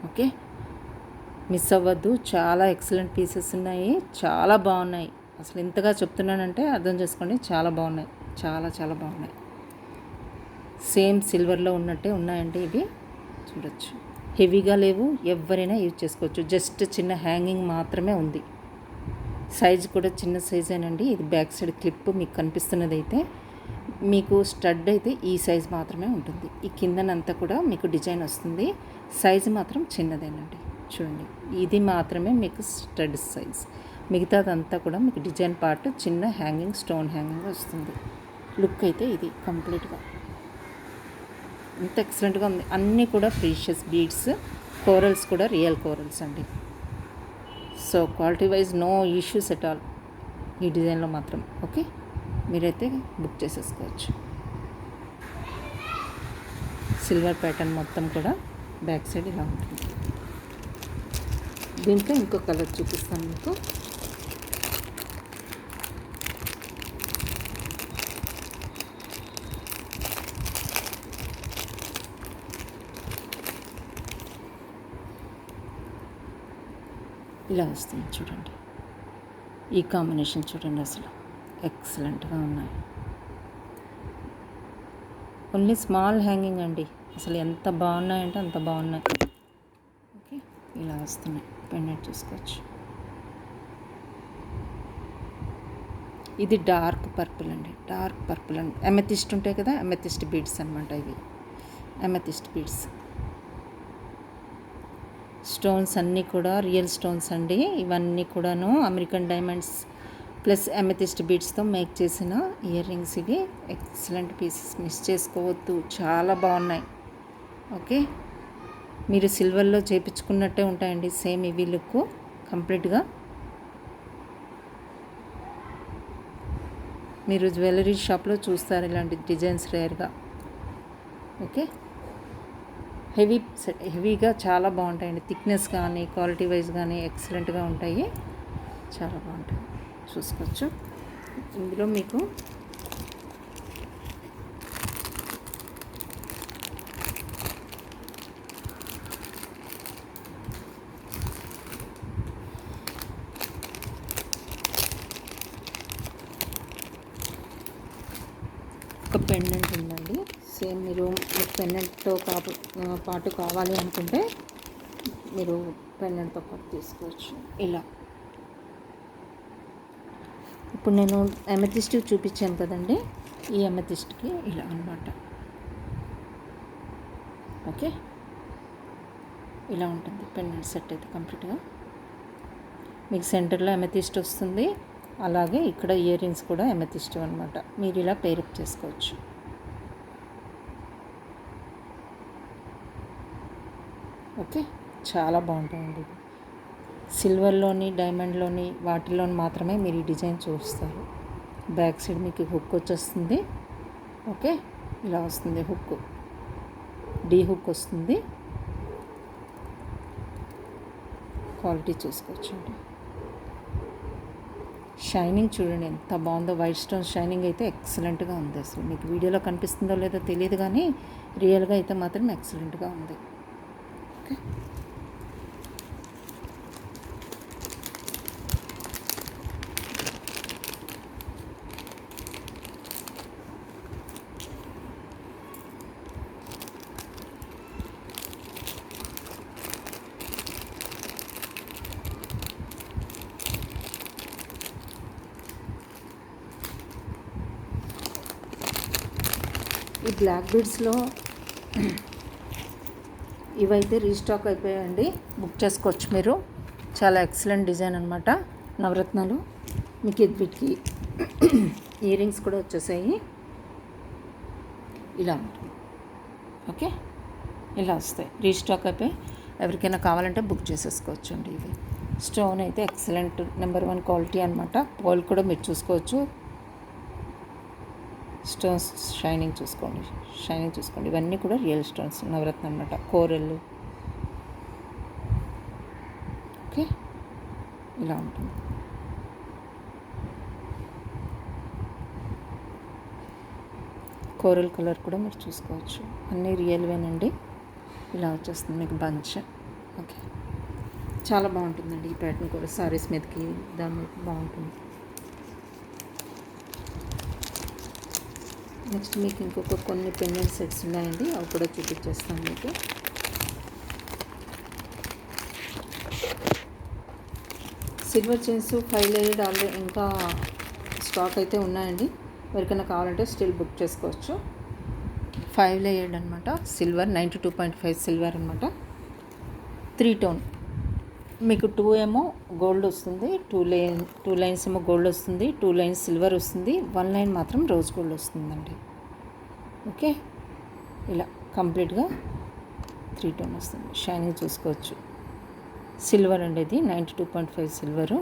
ఓకే, మిస్ అవ్వద్దు. చాలా ఎక్సలెంట్ పీసెస్ ఉన్నాయి, చాలా బాగున్నాయి. అసలు ఎంతగా చెప్తున్నానంటే అర్థం చేసుకోండి, చాలా బాగున్నాయి, చాలా బాగున్నాయి. సేమ్ సిల్వర్లో ఉన్నట్టే ఉన్నాయండి ఇవి, చూడొచ్చు. హెవీగా లేవు, ఎవరైనా యూజ్ చేసుకోవచ్చు. జస్ట్ చిన్న హ్యాంగింగ్ మాత్రమే ఉంది. సైజ్ కూడా చిన్న సైజేనండి. ఇది బ్యాక్ సైడ్ క్లిప్ మీకు కనిపిస్తున్నది అయితే, మీకు స్టడ్ అయితే ఈ సైజ్ మాత్రమే ఉంటుంది. ఈ కిందనంతా కూడా మీకు డిజైన్ వస్తుంది. సైజు మాత్రం చిన్నదేనండి. చూడండి, ఇది మాత్రమే మీకు స్టడ్ సైజ్. మిగతాదంతా కూడా మీకు డిజైన్ పార్ట్ చిన్న హ్యాంగింగ్, స్టోన్ హ్యాంగింగ్ వస్తుంది. లుక్ అయితే ఇది కంప్లీట్గా ఎంత ఎక్సలెంట్గా ఉంది. అన్నీ కూడా ప్రీషియస్ బీడ్స్, కోరల్స్ కూడా రియల్ కోరల్స్ అండి. So quality wise no issues at all ఈ డిజైన్లో మాత్రం. ఓకే, మీరైతే బుక్ చేసేసుకోవచ్చు. సిల్వర్ ప్యాటర్న్ మొత్తం కూడా బ్యాక్ సైడ్ ఇలా ఉంటుంది. దీంట్లో ఇంకో కలర్ చూపిస్తాను మీకు. ఇలా వస్తుంది చూడండి. ఈ కాంబినేషన్ చూడండి, అసలు ఎక్సలెంట్గా ఉన్నాయి. ఓన్లీ స్మాల్ హ్యాంగింగ్ అండి. అసలు ఎంత బాగున్నాయంటే అంత బాగున్నాయి. ఓకే, ఇలా వస్తున్నాయి. పెండెంట్ చూసుకోవచ్చు. ఇది డార్క్ పర్పుల్ అండి, డార్క్ పర్పుల్ అండి. ఎమెథిస్ట్ ఉంటాయి కదా, ఎమెథిస్ట్ బీడ్స్ అనమాట ఇవి. ఎమెథిస్ట్ బీడ్స్ స్టోన్స్ అన్నీ కూడా రియల్ స్టోన్స్ అండి. ఇవన్నీ కూడాను అమెరికన్ డైమండ్స్ ప్లస్ ఎమెథిస్ట్ బీడ్స్తో మేక్ చేసిన ఇయర్ రింగ్స్. ఇవి ఎక్సలెంట్ పీసెస్, మిస్ చేసుకోవద్దు, చాలా బాగున్నాయి. ఓకే, మీరు సిల్వర్లో చేయించుకున్నట్టే ఉంటాయండి సేమ్ ఇవి లుక్ కంప్లీట్గా. మీరు జ్యువెలరీ షాప్లో చూస్తారు ఇలాంటి డిజైన్స్ రేర్గా. ఓకే, హెవీగా చాలా బాగుంటాయండి. థిక్నెస్ కానీ క్వాలిటీ వైజ్ కానీ ఎక్సలెంట్గా ఉంటాయి, చాలా బాగుంటాయి. చూసుకోవచ్చు. ఇందులో మీకు ఒక పెండెంట్ ఉందండి. సేమ్ మీరు పెండెంట్తో పాటు కావాలి అనుకుంటే మీరు పెండెంట్తో పాటు తీసుకోవచ్చు. ఇలా ఇప్పుడు నేను ఎమెథిస్ట్ చూపించాను కదండి, ఈ ఎమెథిస్ట్కి ఇలా అనమాట. ఓకే, ఇలా ఉంటుంది పెండెంట్ సెట్ అయితే కంప్లీట్గా. మీకు సెంటర్లో ఎమెథిస్ట్ వస్తుంది, అలాగే ఇక్కడ ఇయర్ రింగ్స్ కూడా ఎమెథిస్ట్ అనమాట. మీరు ఇలా పేరప్ చేసుకోవచ్చు. ఓకే, చాలా బాగుంటాయండి. సిల్వర్లోని, డైమండ్లోని, వాటిలోని మాత్రమే మీరు ఈ డిజైన్ చూస్తారు. బ్యాక్ సైడ్ మీకు హుక్ వచ్చేస్తుంది. ఓకే, ఇలా వస్తుంది హుక్, డీ హుక్ వస్తుంది. క్వాలిటీ చూసుకోవచ్చండి. షైనింగ్ చూడండి ఎంత బాగుందో. వైట్ స్టోన్ షైనింగ్ అయితే ఎక్సలెంట్గా ఉంది. అసలు మీకు వీడియోలో కనిపిస్తుందో లేదో తెలియదు, కానీ రియల్గా అయితే మాత్రం ఎక్సలెంట్గా ఉంది. ఓకే, ఈ బ్లాక్ బీడ్స్లో ఇవైతే రీస్టాక్ అయిపోయాయండి, బుక్ చేసుకోవచ్చు మీరు. చాలా ఎక్సలెంట్ డిజైన్ అనమాట. నవరత్నాలు మీకు వీటికి ఇయర్ రింగ్స్ కూడా వచ్చేసాయి. ఇలా ఉంటుంది. ఓకే, ఇలా వస్తాయి. రీస్టాక్ అయిపోయి ఎవరికైనా కావాలంటే బుక్ చేసేసుకోవచ్చు అండి. ఇవి స్టోన్ అయితే ఎక్సలెంట్ నెంబర్ 1 క్వాలిటీ అనమాట. పోల్ కూడా మీరు చూసుకోవచ్చు. స్టోన్స్ షైనింగ్ చూసుకోండి. ఇవన్నీ కూడా రియల్ స్టోన్స్, నవరత్న అన్నమాట, కోరల్. ఓకే, ఇలా ఉంటుంది. కోరల్ కలర్ కూడా మీరు చూసుకోవచ్చు. అన్నీ రియల్వేనండి. ఇలా వచ్చేస్తుంది మీకు బంచ్. ఓకే, చాలా బాగుంటుందండి ఈ ప్యాటర్న్ కూడా. సారీస్ మీదకి దాని మీద బాగుంటుంది. నెక్స్ట్ మీకు ఇంకొక కొన్ని పెండెంట్ సెట్స్ ఉన్నాయండి, అవి కూడా చూపించేస్తాను మీకు. సిల్వర్ చైన్స్ 5 లేయర్డ్ ఆల్రెడీ ఇంకా స్టాక్ అయితే ఉన్నాయండి. ఎవరికైనా కావాలంటే స్టిల్ బుక్ చేసుకోవచ్చు. 5 లేయర్డ్ అనమాట, సిల్వర్ 92.5 సిల్వర్ అనమాట. 3 టోన్ మీకు 2 ఏమో గోల్డ్ వస్తుంది, 2 లైన్స్ ఏమో గోల్డ్ వస్తుంది, 2 లైన్స్ సిల్వర్ వస్తుంది, 1 లైన్ మాత్రం రోజ్ గోల్డ్ వస్తుందండి. ఓకే, ఇలా కంప్లీట్గా 3 టోన్ వస్తుంది. షైనింగ్ చూసుకోవచ్చు. సిల్వర్ అండి, ఇది 92.5 సిల్వరు.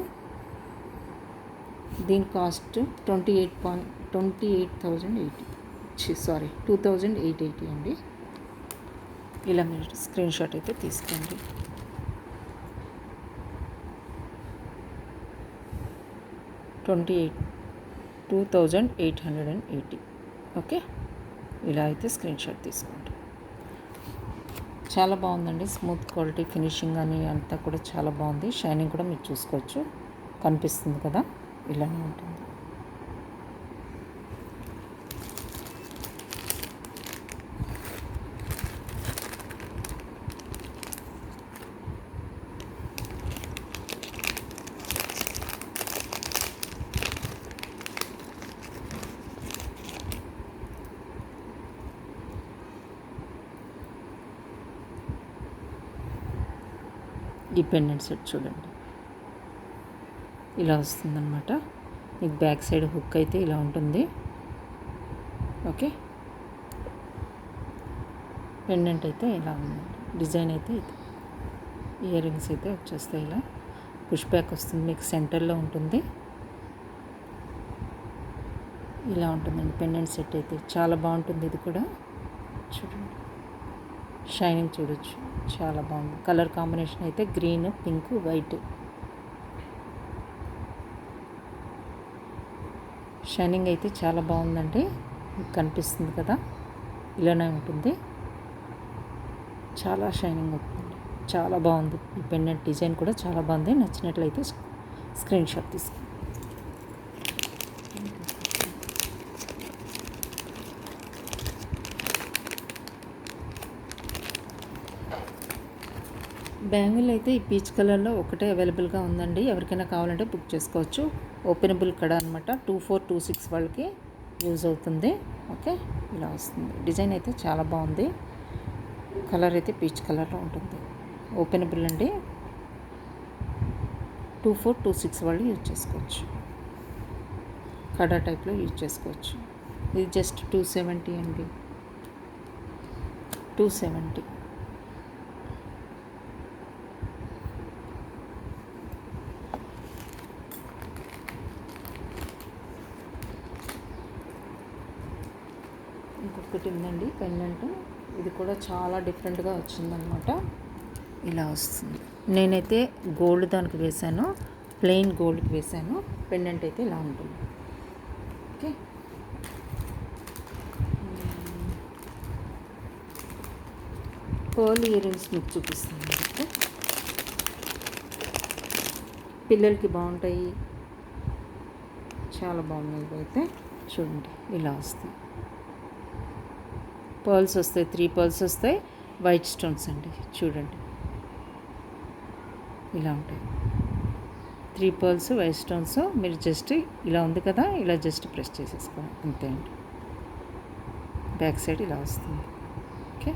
దీని కాస్ట్ 2880 అండి. ఇలా మీరు స్క్రీన్ షాట్ అయితే తీసుకోండి. $2880. ఓకే, ఇలా అయితే స్క్రీన్ షాట్ తీసుకోండి. చాలా బాగుందండి. స్మూత్ క్వాలిటీ, ఫినిషింగ్ అని అంతా కూడా చాలా బాగుంది. షైనింగ్ కూడా మీరు చూసుకోవచ్చు, కనిపిస్తుంది కదా, ఇలానే ఉంటుంది. ఈ పెండెంట్ సెట్ చూడండి, ఇలా వస్తుందన్నమాట. మీకు బ్యాక్ సైడ్ హుక్ అయితే ఇలా ఉంటుంది. ఓకే, పెండెంట్ అయితే ఇలా ఉందండి. డిజైన్ అయితే ఇది. ఇయర్ రింగ్స్ అయితే వచ్చేస్తాయి. ఇలా పుష్ బ్యాక్ వస్తుంది, మీకు సెంటర్లో ఉంటుంది. ఇలా ఉంటుందండి పెండెంట్ సెట్ అయితే. చాలా బాగుంటుంది. ఇది కూడా చూడండి, షైనింగ్ చూడొచ్చు, చాలా బాగుంది. కలర్ కాంబినేషన్ అయితే గ్రీన్, పింక్, వైట్. షైనింగ్ అయితే చాలా బాగుందండి, మీకు కనిపిస్తుంది కదా, ఇలానే ఉంటుంది. చాలా షైనింగ్ అవుతుంది, చాలా బాగుంది. ఈ పెండెంట్ డిజైన్ కూడా చాలా బాగుంది. నచ్చినట్లయితే స్క్రీన్ షాట్ తీసుకోండి. బ్యాంగిల్ అయితే ఈ పీచ్ కలర్లో ఒకటే అవైలబుల్గా ఉందండి. ఎవరికైనా కావాలంటే బుక్ చేసుకోవచ్చు. ఓపెనబుల్ కడ అనమాట. 2426 వాళ్ళకి యూజ్ అవుతుంది. ఓకే, ఇలా వస్తుంది. డిజైన్ అయితే చాలా బాగుంది. కలర్ అయితే పీచ్ కలర్లో ఉంటుంది. ఓపెనబుల్ అండి. 2426 వాళ్ళు యూజ్ చేసుకోవచ్చు. కడా టైప్లో యూజ్ చేసుకోవచ్చు. ఇది జస్ట్ 270 అండి, 270. ఇంకొకటి ఉందండి పెండెంట్. ఇది కూడా చాలా డిఫరెంట్గా వచ్చిందనమాట. ఇలా వస్తుంది. నేనైతే గోల్డ్ దానికి వేశాను, ప్లెయిన్ గోల్డ్కి వేశాను. పెండెంట్ అయితే ఇలా ఉంటుంది. ఓకే, పర్ల్ ఇయర్ రింగ్స్ మీకు చూపిస్తాను. అయితే పిల్లలకి బాగుంటాయి, చాలా బాగున్నాయి. అయితే చూడండి, ఇలా వస్తాయి. పర్ల్స్ వస్తాయి, 3 పర్ల్స్ వస్తాయి. వైట్ స్టోన్స్ అండి, చూడండి ఇలా ఉంటాయి. 3 పర్ల్స్, వైట్ స్టోన్స్. మీరు జస్ట్ ఇలా ఉంది కదా, ఇలా జస్ట్ ప్రెస్ చేసేసుకోండి, అంతే అండి. బ్యాక్ సైడ్ ఇలా వస్తుంది. Okay,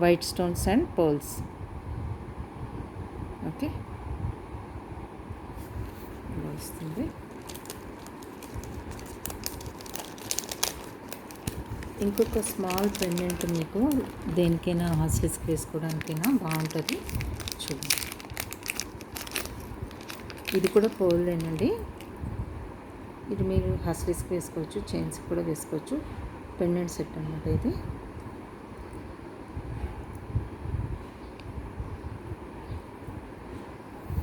white stones and pearls. Okay, ఇలా వస్తుంది. ఇంకొక స్మాల్ పెండెంట్ మీకు దేనికైనా హాస్టల్స్కి వేసుకోవడానికైనా బాగుంటుంది. చూడండి, ఇది కూడా పర్లేనండి. ఇది మీరు హస్లీస్కి వేసుకోవచ్చు, చైన్స్కి కూడా వేసుకోవచ్చు. పెండెంట్ సెట్ అనమాట ఇది.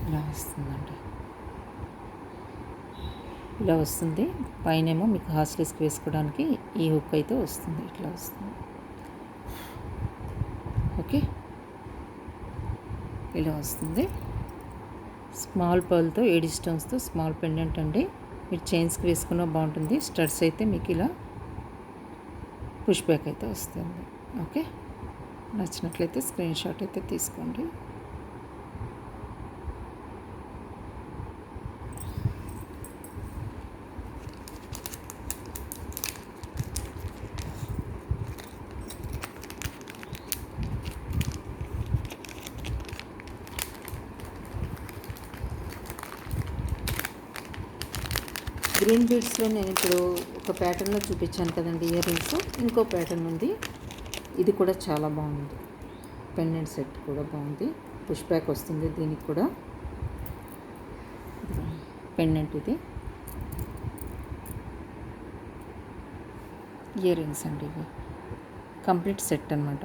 ఇలా వస్తుందండి, ఇలా వస్తుంది. పైనేమో మీకు హాస్లీస్కి వేసుకోవడానికి ఈ హుక్ అయితే వస్తుంది, ఇట్లా వస్తుంది. ఓకే, ఇలా వస్తుంది. స్మాల్ పర్ల్తో 8 స్టోన్స్తో స్మాల్ పెండెంట్ అండి. మీరు చైన్స్కి వేసుకున్నా బాగుంటుంది. స్టడ్స్ అయితే మీకు ఇలా పుష్ బ్యాక్ అయితే వస్తుంది. ఓకే, నచ్చినట్లయితే స్క్రీన్ షాట్ అయితే తీసుకోండి. గ్రీన్ బీడ్స్లో నేను ఇప్పుడు ఒక ప్యాటర్న్లో చూపించాను కదండి ఇయర్ రింగ్స్. ఇంకో ప్యాటర్న్ ఉంది, ఇది కూడా చాలా బాగుంది. పెండెంట్ సెట్ కూడా బాగుంది, పుష్ బ్యాక్ వస్తుంది దీనికి కూడా. పెండెంట్ ఇది, ఇయర్ రింగ్స్ అండి ఇవి. కంప్లీట్ సెట్ అనమాట.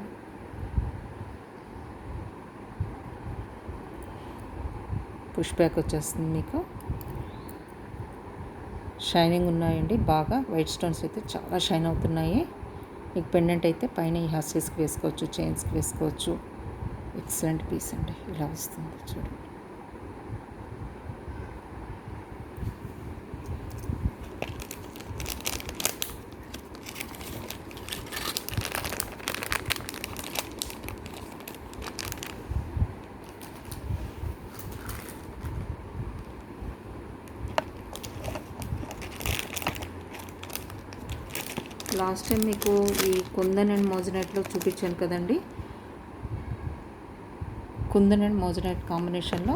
పుష్ బ్యాక్ వచ్చేస్తుంది మీకు. షైనింగ్ ఉన్నాయండి బాగా. వైట్ స్టోన్స్ అయితే చాలా షైన్ అవుతున్నాయి. మీకు పెండెంట్ అయితే పైన ఈ హాస్లీస్కి వేసుకోవచ్చు, చైన్స్కి వేసుకోవచ్చు. ఎక్సలెంట్ పీస్ అండి, ఇలా వస్తుంది చూడండి. లాస్ట్ టైం మీకు ఈ కుందన్ అండ్ మోజనైట్లో చూపించాను కదండి. కుందన్ అండ్ మోజనైట్ కాంబినేషన్లో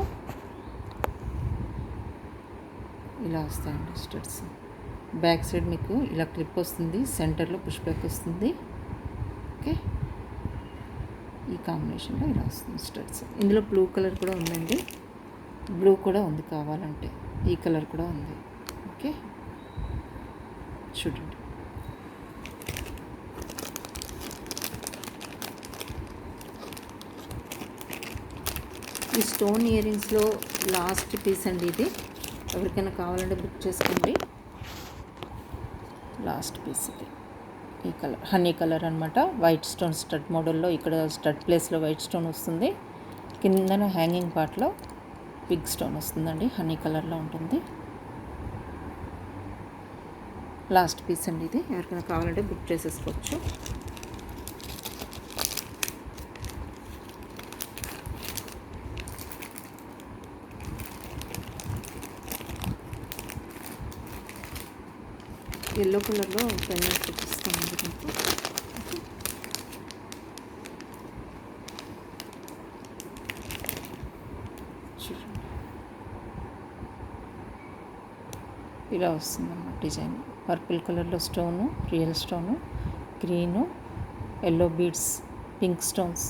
ఇలా వస్తాయండి స్టడ్స్. బ్యాక్ సైడ్ మీకు ఇలా క్లిప్ వస్తుంది, సెంటర్లో పుష్ బ్యాక్ వస్తుంది. ఓకే, ఈ కాంబినేషన్లో ఇలా వస్తుంది స్టడ్స్. ఇందులో బ్లూ కలర్ కూడా ఉందండి, బ్లూ కూడా ఉంది కావాలంటే, ఈ కలర్ కూడా ఉంది. ఓకే, చూడండి. ఈ స్టోన్ ఇయర్ రింగ్స్లో లాస్ట్ పీస్ అండి ఇది. ఎవరికైనా కావాలంటే బుక్ చేసుకోండి. లాస్ట్ పీస్ ఇది. ఈ కలర్ హనీ కలర్ అనమాట. వైట్ స్టోన్ స్టడ్ మోడల్లో ఇక్కడ స్టడ్ ప్లేస్లో వైట్ స్టోన్ వస్తుంది. కిందన హ్యాంగింగ్ పార్ట్లో బిగ్ స్టోన్ వస్తుందండి, హనీ కలర్లో ఉంటుంది. లాస్ట్ పీస్ అండి ఇది. ఎవరికైనా కావాలంటే బుక్ చేసేసుకోవచ్చు. ఎల్లో కలర్లో పెండెంట్ చూపిస్తామండి మీకు. చూడండి, ఇలా వస్తుందన్నమాట డిజైన్. పర్పుల్ కలర్లో stone, real stone, green, yellow beads, pink stones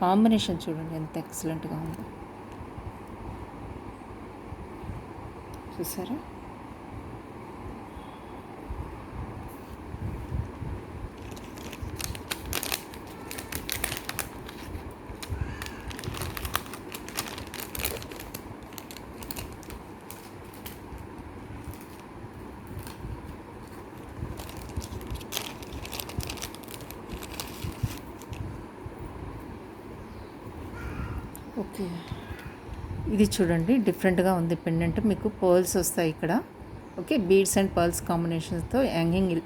combination చూడండి ఎంత ఎక్సలెంట్గా ఉందో. చూసారా? ఓకే, ఇది చూడండి డిఫరెంట్గా ఉంది పెండెంట్. మీకు పర్ల్స్ వస్తాయి ఇక్కడ. ఓకే, బీడ్స్ అండ్ పర్ల్స్ కాంబినేషన్స్తో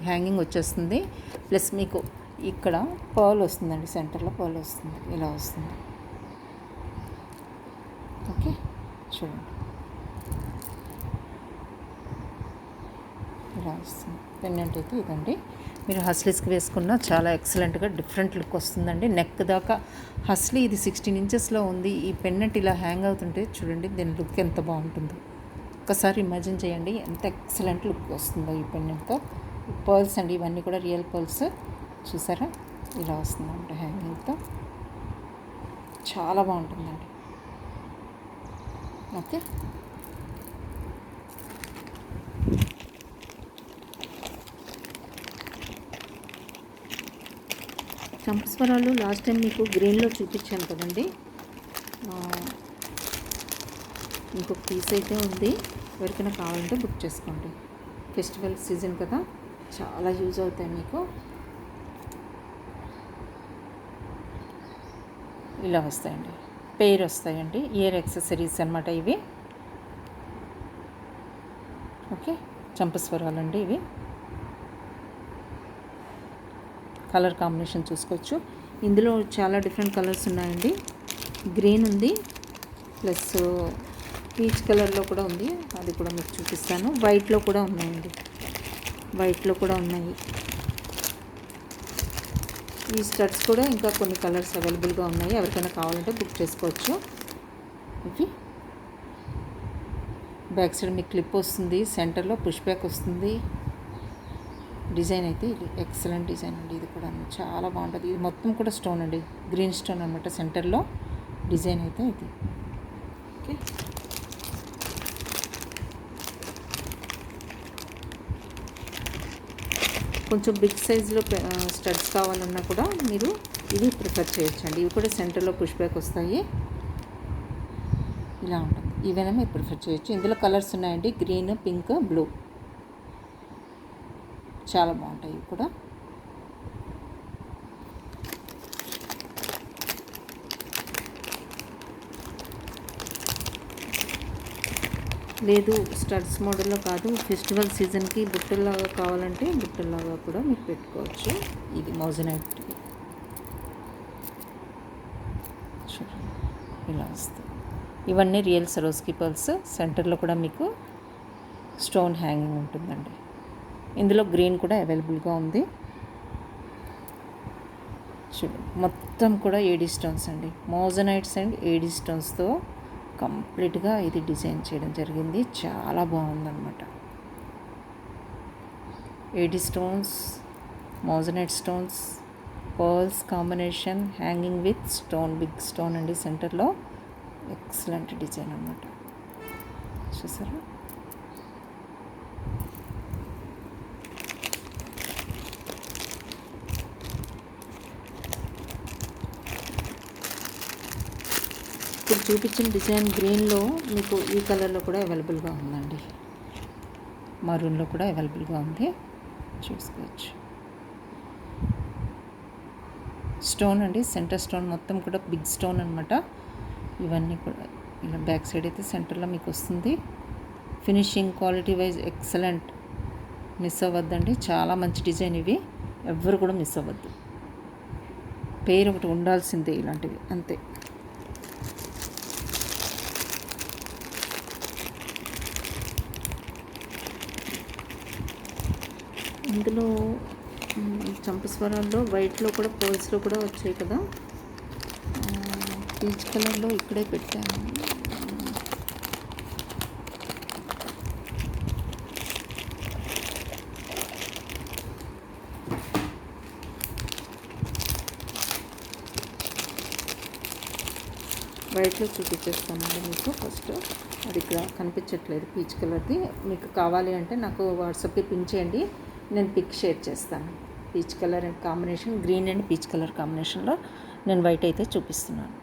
హ్యాంగింగ్ వచ్చేస్తుంది. ప్లస్ మీకు ఇక్కడ పర్ల్ వస్తుందండి, సెంటర్లో పర్ల్ వస్తుంది, ఇలా వస్తుంది. ఓకే, చూడండి ఇలా వస్తుంది పెండెంట్ అయితే ఇదండి. మీరు హస్లీస్కి వేసుకున్న చాలా ఎక్సలెంట్గా డిఫరెంట్ లుక్ వస్తుందండి. నెక్ దాకా హస్లీ ఇది 16 ఇంచెస్లో ఉంది. ఈ పెండెంట్ ఇలా హ్యాంగ్ అవుతుంటే చూడండి దీని లుక్ ఎంత బాగుంటుందో. ఒక్కసారి ఇమాజిన్ చేయండి ఎంత ఎక్సలెంట్ లుక్ వస్తుందో ఈ పెండెంట్తో. పర్ల్స్ అండి ఇవన్నీ కూడా రియల్ పర్ల్స్. చూసారా ఇలా వస్తుందంట హ్యాంగింగ్తో, చాలా బాగుంటుందండి. ఓకే, చంపస్వరాలు లాస్ట్ టైం మీకు గ్రీన్లో చూపించాను కదండి. ఇంకొక పీస్ అయితే ఉంది, ఎవరికైనా కావాలంటే బుక్ చేసుకోండి. ఫెస్టివల్ సీజన్ కదా, చాలా యూజ్ అవుతాయి మీకు. ఇలా వస్తాయండి, పెయిర్ వస్తాయండి, ఇయర్ యాక్సెసరీస్ అనమాట ఇవి. ఓకే, చంపస్వరాలండి ఇవి. కలర్ కాంబినేషన్ చూసుకోవచ్చు. ఇందులో చాలా డిఫరెంట్ కలర్స్ ఉన్నాయండి. గ్రీన్ ఉంది, ప్లస్ పీచ్ కలర్లో కూడా ఉంది, అది కూడా మీకు చూపిస్తాను. వైట్లో కూడా ఉన్నాయండి, వైట్లో కూడా ఉన్నాయి. ఈ స్టడ్స్ కూడా ఇంకా కొన్ని కలర్స్ అవైలబుల్గా ఉన్నాయి, ఎవరికైనా కావాలంటే బుక్ చేసుకోవచ్చు. ఇవి బ్యాక్ సైడ్ మీకు క్లిప్ వస్తుంది, సెంటర్లో పుష్ బ్యాక్ వస్తుంది. డిజైన్ అయితే ఇది ఎక్సలెంట్ డిజైన్ అండి, ఇది కూడా చాలా బాగుంటుంది. ఇది మొత్తం కూడా స్టోన్ అండి, గ్రీన్ స్టోన్ అనమాట. సెంటర్లో డిజైన్ అయితే ఇది. ఓకే, కొంచెం బిగ్ సైజులో స్టడ్స్ కావాలన్నా కూడా మీరు ఇవి ప్రిఫర్ చేయొచ్చండి. ఇవి కూడా సెంటర్లో పుష్ బ్యాక్ వస్తాయి, ఇలా ఉంటుంది. ఇవైనా మీరు ప్రిఫర్ చేయొచ్చు. ఇందులో కలర్స్ ఉన్నాయండి, గ్రీన్, పింక్, బ్లూ, చాలా బాగుంటాయి ఇవి కూడా. లేదు స్టడ్స్ మోడల్లో కాదు, ఫెస్టివల్ సీజన్కి బుట్టల్లాగా కావాలంటే బుట్టల్లాగా కూడా మీరు పెట్టుకోవచ్చు. ఇది మోజనైట్ చూడండి, ఇలా వస్తుంది. ఇవన్నీ రియల్ సరోస్కి పర్ల్స్. సెంటర్లో కూడా మీకు స్టోన్ హ్యాంగింగ్ ఉంటుందండి. ఇందులో గ్రీన్ కూడా అవైలబుల్గా ఉంది. చూడండి, మొత్తం కూడా ఏడీ స్టోన్స్ అండి, మోజనైట్స్ అండ్ ఏడీ స్టోన్స్తో కంప్లీట్గా ఇది డిజైన్ చేయడం జరిగింది. చాలా బాగుందన్నమాట. AD stones, moissanite stones, pearls combination, hanging with stone, big stone అండి సెంటర్లో. ఎక్సలెంట్ డిజైన్ అన్నమాట, చూసారా. ఇప్పుడు చూపించిన డిజైన్ గ్రీన్లో మీకు ఈ కలర్లో కూడా అవైలబుల్గా ఉందండి, మరూన్లో కూడా అవైలబుల్గా ఉంది, చూసుకోవచ్చు. స్టోన్ అండి, సెంటర్ స్టోన్ మొత్తం కూడా బిగ్ స్టోన్ అనమాట. ఇవన్నీ కూడా ఇలా బ్యాక్ సైడ్ అయితే సెంటర్లో మీకు వస్తుంది. Finishing quality wise excellent, miss అవ్వద్దండి. చాలా మంచి డిజైన్ ఇవి, ఎవ్వరు కూడా మిస్ అవ్వద్దు. పేరు ఒకటి ఉండాల్సిందే ఇలాంటివి, అంతే. ఇందులో చంపస్వరాల్లో వైట్లో కూడా పర్ల్స్లో కూడా వచ్చాయి కదా. పీచ్ కలర్లో ఇక్కడే పెట్టాను. వైట్లో చూపించేస్తానండి మీకు ఫస్ట్. అది ఇక్కడ కనిపించట్లేదు పీచ్ కలర్ది. మీకు కావాలి అంటే నాకు వాట్సాప్కి పిన్ చేయండి, నేను పిక్ షేర్ చేస్తాను. Peach colour and combination, green and peach colour కాంబినేషన్లో నేను వైట్ అయితే చూపిస్తున్నాను.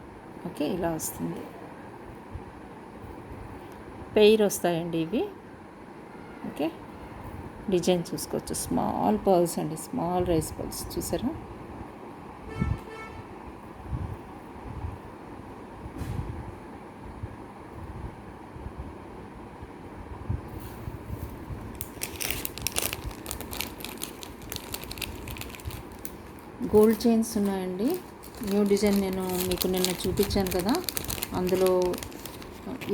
ఓకే, ఇలా వస్తుంది. పెయిర్ వస్తాయండి ఇవి. ఓకే, డిజైన్ చూసుకోవచ్చు. స్మాల్ పర్ల్స్ అండి, స్మాల్ రైస్ పర్ల్స్, చూసారా. గోల్డ్ చైన్స్ ఉన్నాయండి, న్యూ డిజైన్. నేను మీకు నిన్న చూపించాను కదా, అందులో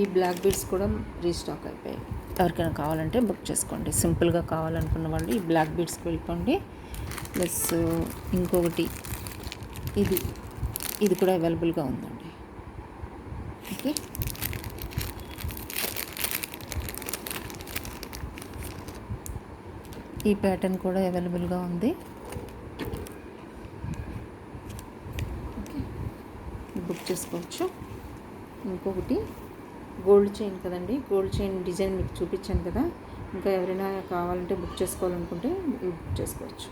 ఈ బ్లాక్ బీడ్స్ కూడా రీస్టాక్ అయిపోయాయి. ఎవరికైనా కావాలంటే బుక్ చేసుకోండి. సింపుల్గా కావాలనుకున్న వాళ్ళు ఈ బ్లాక్ బీడ్స్కి వెళ్ళిపోండి. ప్లస్ ఇంకొకటి ఇది కూడా అవైలబుల్గా ఉందండి. ఓకే, ఈ ప్యాటర్న్ కూడా అవైలబుల్గా ఉంది. బుక్ చేసుకోవచ్చు. ఇంకొకటి గోల్డ్ చైన్ కదండి, గోల్డ్ చైన్ డిజైన్ మీకు చూపించాను కదా. ఇంకా ఎవరైనా కావాలంటే బుక్ చేసుకోవాలనుకుంటే బుక్ చేసుకోవచ్చు.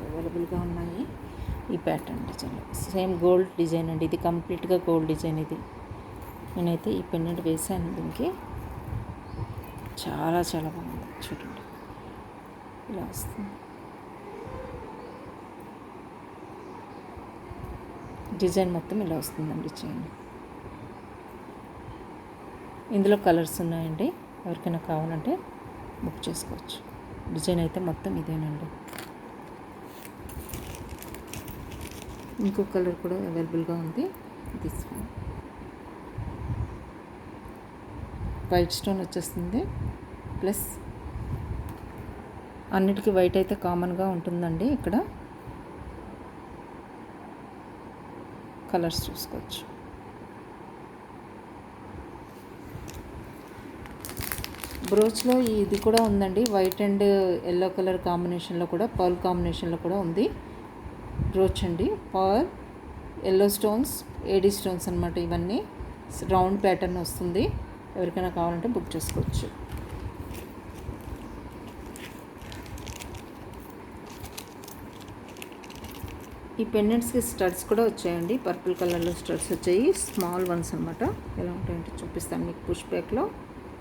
అవైలబుల్గా ఉన్నాయి. ఈ pattern design same gold design అండి. ఇది కంప్లీట్గా గోల్డ్ డిజైన్. ఇది నేనైతే ఈ పెండెంట్ వేసాను దీనికి. చాలా చాలా బాగుంది చూడండి. ఇలా వస్తుంది డిజైన్ మొత్తం. ఇలా వస్తుందండి చైన్. ఇందులో కలర్స్ ఉన్నాయండి. ఎవరికైనా కావాలంటే బుక్ చేసుకోవచ్చు. డిజైన్ అయితే మొత్తం ఇదేనండి. ఇంకో కలర్ కూడా అవైలబుల్గా ఉంది. దిస్ వన్ వైట్ స్టోన్ వచ్చేస్తుంది. ప్లస్ అన్నిటికీ వైట్ అయితే కామన్గా ఉంటుందండి. ఇక్కడ కలర్స్ చూసుకోవచ్చు. బ్రోచ్లో ఇది కూడా ఉందండి. వైట్ అండ్ ఎల్లో కలర్ కాంబినేషన్లో కూడా, పర్ల్ కాంబినేషన్లో కూడా ఉంది బ్రోచ్ అండి. Pearl, yellow stones, AD stones అనమాట. ఇవన్నీ రౌండ్ ప్యాటర్న్ వస్తుంది. ఎవరికైనా కావాలంటే బుక్ చేసుకోవచ్చు. ఈ పెండెంట్స్కి స్టడ్స్ కూడా వచ్చాయండి. పర్పుల్ కలర్లో స్టడ్స్ వచ్చాయి. స్మాల్ వన్స్ అనమాట. ఎలా ఉంటాయంటే చూపిస్తాను మీకు. పుష్ బ్యాక్లో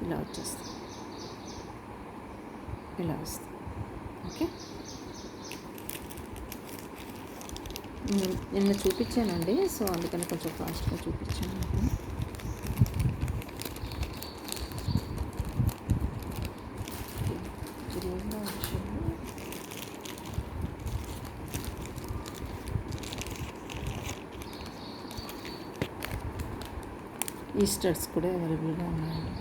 ఇలా వచ్చేస్తుంది. ఇలా వస్తుంది. ఓకే, నిన్న చూపించానండి. సో అందుకని కొంచెం ఫాస్ట్గా చూపించాను. ఈ స్టడ్స్ కూడా అవైలబుల్గా ఉన్నాయండి.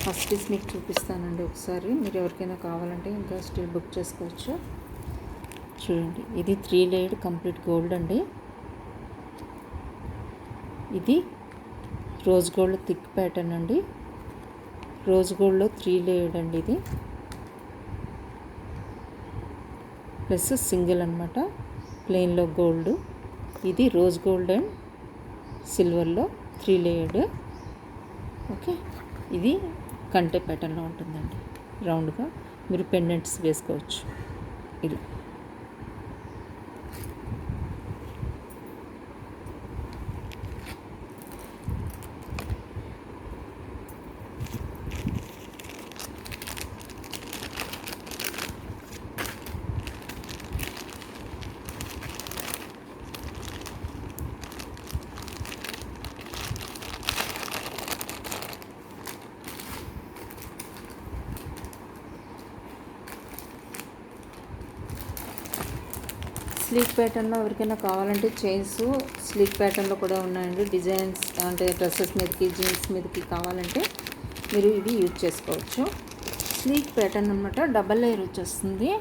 ఫస్ట్ పీస్ మీకు చూపిస్తానండి ఒకసారి. మీరు ఎవరికైనా కావాలంటే ఇంకా స్టిల్ బుక్ చేసుకోవచ్చు. చూడండి, ఇది 3 లేయర్డ్ కంప్లీట్ గోల్డ్ అండి. ఇది రోజ్ గోల్డ్ థిక్ ప్యాటర్న్ అండి. రోజ్ గోల్డ్లో 3 లేయర్డ్ అండి. ఇది ప్లస్ సింగిల్ అనమాట. ప్లెయిన్లో గోల్డ్. ఇది రోజ్ గోల్డ్ అండ్ సిల్వర్లో 3 లేయర్డ్. ఓకే, ఇది కంటే ప్యాటర్న్లో ఉంటుందండి. రౌండ్గా మీరు పెండెంట్స్ వేసుకోవచ్చు. ఇలా స్లీక్ ప్యాటర్న్లో ఎవరికైనా కావాలంటే చైన్స్ స్లీక్ ప్యాటర్న్లో కూడా ఉన్నాయండి. డిజైన్స్ అంటే డ్రెస్సెస్ మీదకి, జీన్స్ మీదకి కావాలంటే మీరు ఇవి యూజ్ చేసుకోవచ్చు. స్లీక్ ప్యాటర్న్ అనమాట. డబల్ లేయర్ వచ్చేస్తుంది.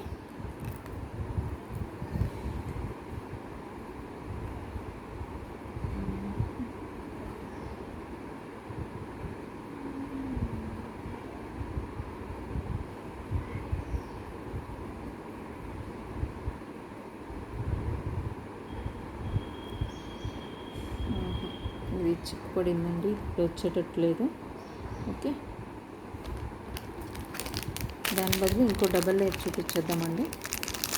ఇది చిక్కుపడిందండి, ఇప్పుడు వచ్చేటట్లేదు. ఓకే, దాని బదులు ఇంకో డబల్ లేయర్ చూపించేద్దామండి.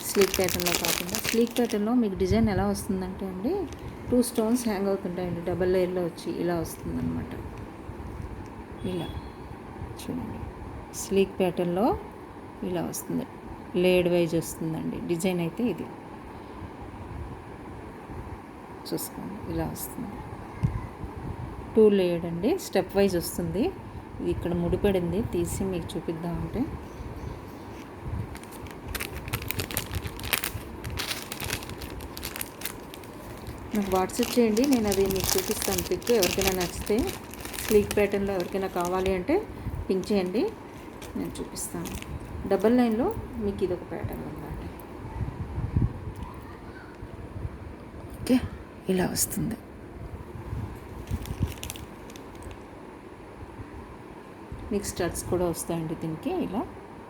స్లీక్ ప్యాటర్న్లో కాకుండా. స్లీక్ ప్యాటర్న్లో మీకు డిజైన్ ఎలా వస్తుందంటే అండి, 2 స్టోన్స్ హ్యాంగ్ అవుతుంటాయండి. డబల్ లేయర్లో వచ్చి ఇలా వస్తుందన్నమాట. ఇలా చూడండి, స్లీక్ ప్యాటర్న్లో ఇలా వస్తుంది. లేయర్డ్ వైజ్ వస్తుందండి. డిజైన్ అయితే ఇది చూసుకోండి. ఇలా వస్తుంది. 2 లేయర్డ్ అండి. స్టెప్ వైజ్ వస్తుంది. ఇది ఇక్కడ ముడిపడింది, తీసి మీకు చూపిద్దామంటే నాకు వాట్సాప్ చేయండి. నేను అది మీకు చూపిస్తాను పిక్. ఎవరికైనా నచ్చితే స్లీక్ ప్యాటర్న్లో ఎవరికైనా కావాలి అంటే పింక్ చేయండి, నేను చూపిస్తాను. డబల్ లైన్లో మీకు ఇది ఒక ప్యాటర్న్ ఉందండి. ఓకే, ఇలా వస్తుంది. మీకు స్టడ్స్ కూడా వస్తాయండి దీనికి, ఇలా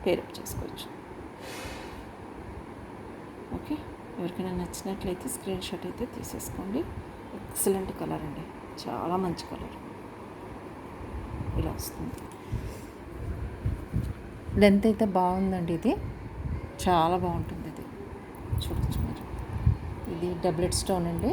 పేరప్ చేసుకోవచ్చు. ఓకే, ఎవరికైనా నచ్చినట్లయితే స్క్రీన్ షాట్ అయితే తీసేసుకోండి. ఎక్సలెంట్ కలర్ అండి, చాలా మంచి కలర్. ఇలా వస్తుంది. లెంత్ అయితే బాగుందండి, ఇది చాలా బాగుంటుంది. ఇది చూడొచ్చు మీరు. ఇది డబ్లెట్ స్టోన్ అండి.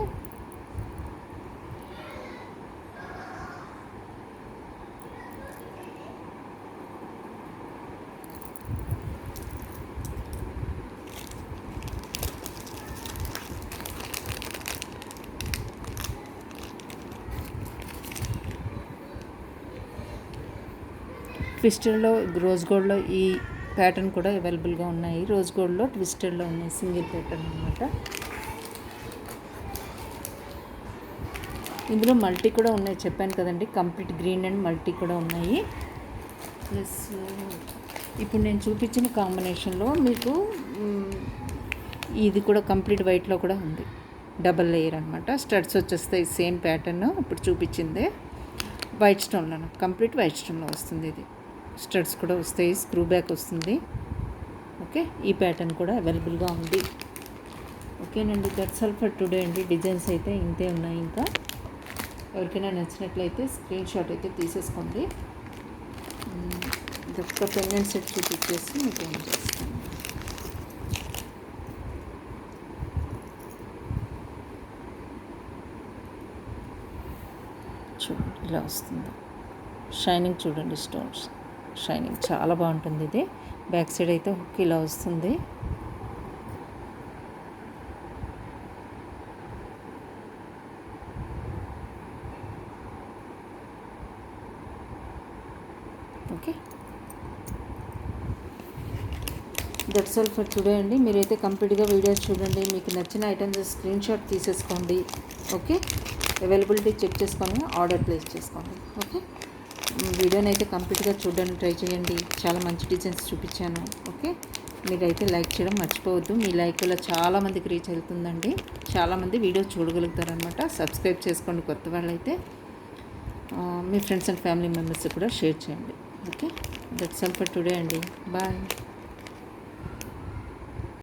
ట్విస్టెడ్లో, రోజ్ గోల్డ్లో ఈ ప్యాటర్న్ కూడా అవైలబుల్గా ఉన్నాయి. రోజ్ గోల్డ్లో, ట్విస్టెడ్లో ఉన్నాయి, సింగిల్ ప్యాటర్న్ అనమాట. ఇందులో మల్టీ కూడా ఉన్నాయి, చెప్పాను కదండి. కంప్లీట్ గ్రీన్ అండ్ మల్టీ కూడా ఉన్నాయి. ప్లస్ ఇప్పుడు నేను చూపించిన కాంబినేషన్లో మీకు ఇది కూడా కంప్లీట్ వైట్లో కూడా ఉంది. డబల్ లేయర్ అనమాట. స్టడ్స్ వచ్చేస్తాయి సేమ్ ప్యాటర్న్ ఇప్పుడు చూపించిందే. వైట్ స్టోన్లో, కంప్లీట్ వైట్ స్టోన్లో వస్తుంది. ఇది స్టడ్స్ కూడా వస్తాయి, స్క్రూ బ్యాక్ వస్తుంది. ఓకే, ఈ ప్యాటర్న్ కూడా అవైలబుల్గా ఉంది. ఓకేనండి, దట్స్ ఆల్ ఫర్ టుడే అండి. డిజైన్స్ అయితే ఇంతే ఉన్నాయి. ఇంకా ఎవరికైనా నచ్చినట్లయితే స్క్రీన్ షాట్ అయితే తీసేసుకోండి. ఒక్క పెండెంట్ సెట్ చూపించేసి మీకు ఏం చేస్తాను. చూడండి ఇలా వస్తుంది. షైనింగ్ చూడండి, స్టోన్స్ షైనింగ్ చాలా బాగుంటుంది. ఇది బ్యాక్ సైడ్ అయితే హుక్ ఇలా వస్తుంది. Okay, that's all for today అండి. మీరైతే కంప్లీట్గా వీడియోస్ చూడండి. మీకు నచ్చిన ఐటమ్స్ స్క్రీన్ షాట్ తీసేసుకోండి. ఓకే, అవైలబిలిటీ చెక్ చేసుకొని ఆర్డర్ ప్లేస్ చేసుకోండి. ఓకే, వీడియోని అయితే కంప్లీట్గా చూడడానికి ట్రై చేయండి. చాలా మంచి డిజైన్స్ చూపించాను. ఓకే, మీరైతే లైక్ చేయడం మర్చిపోవద్దు. మీ లైక్ వల్ల చాలామందికి రీచ్ అవుతుందండి. చాలామంది వీడియో చూడగలుగుతారనమాట. సబ్స్క్రైబ్ చేసుకోండి కొత్త వాళ్ళైతే. మీ ఫ్రెండ్స్ అండ్ ఫ్యామిలీ మెంబర్స్ కూడా షేర్ చేయండి. Okay, that's all for today అండి. బాయ్.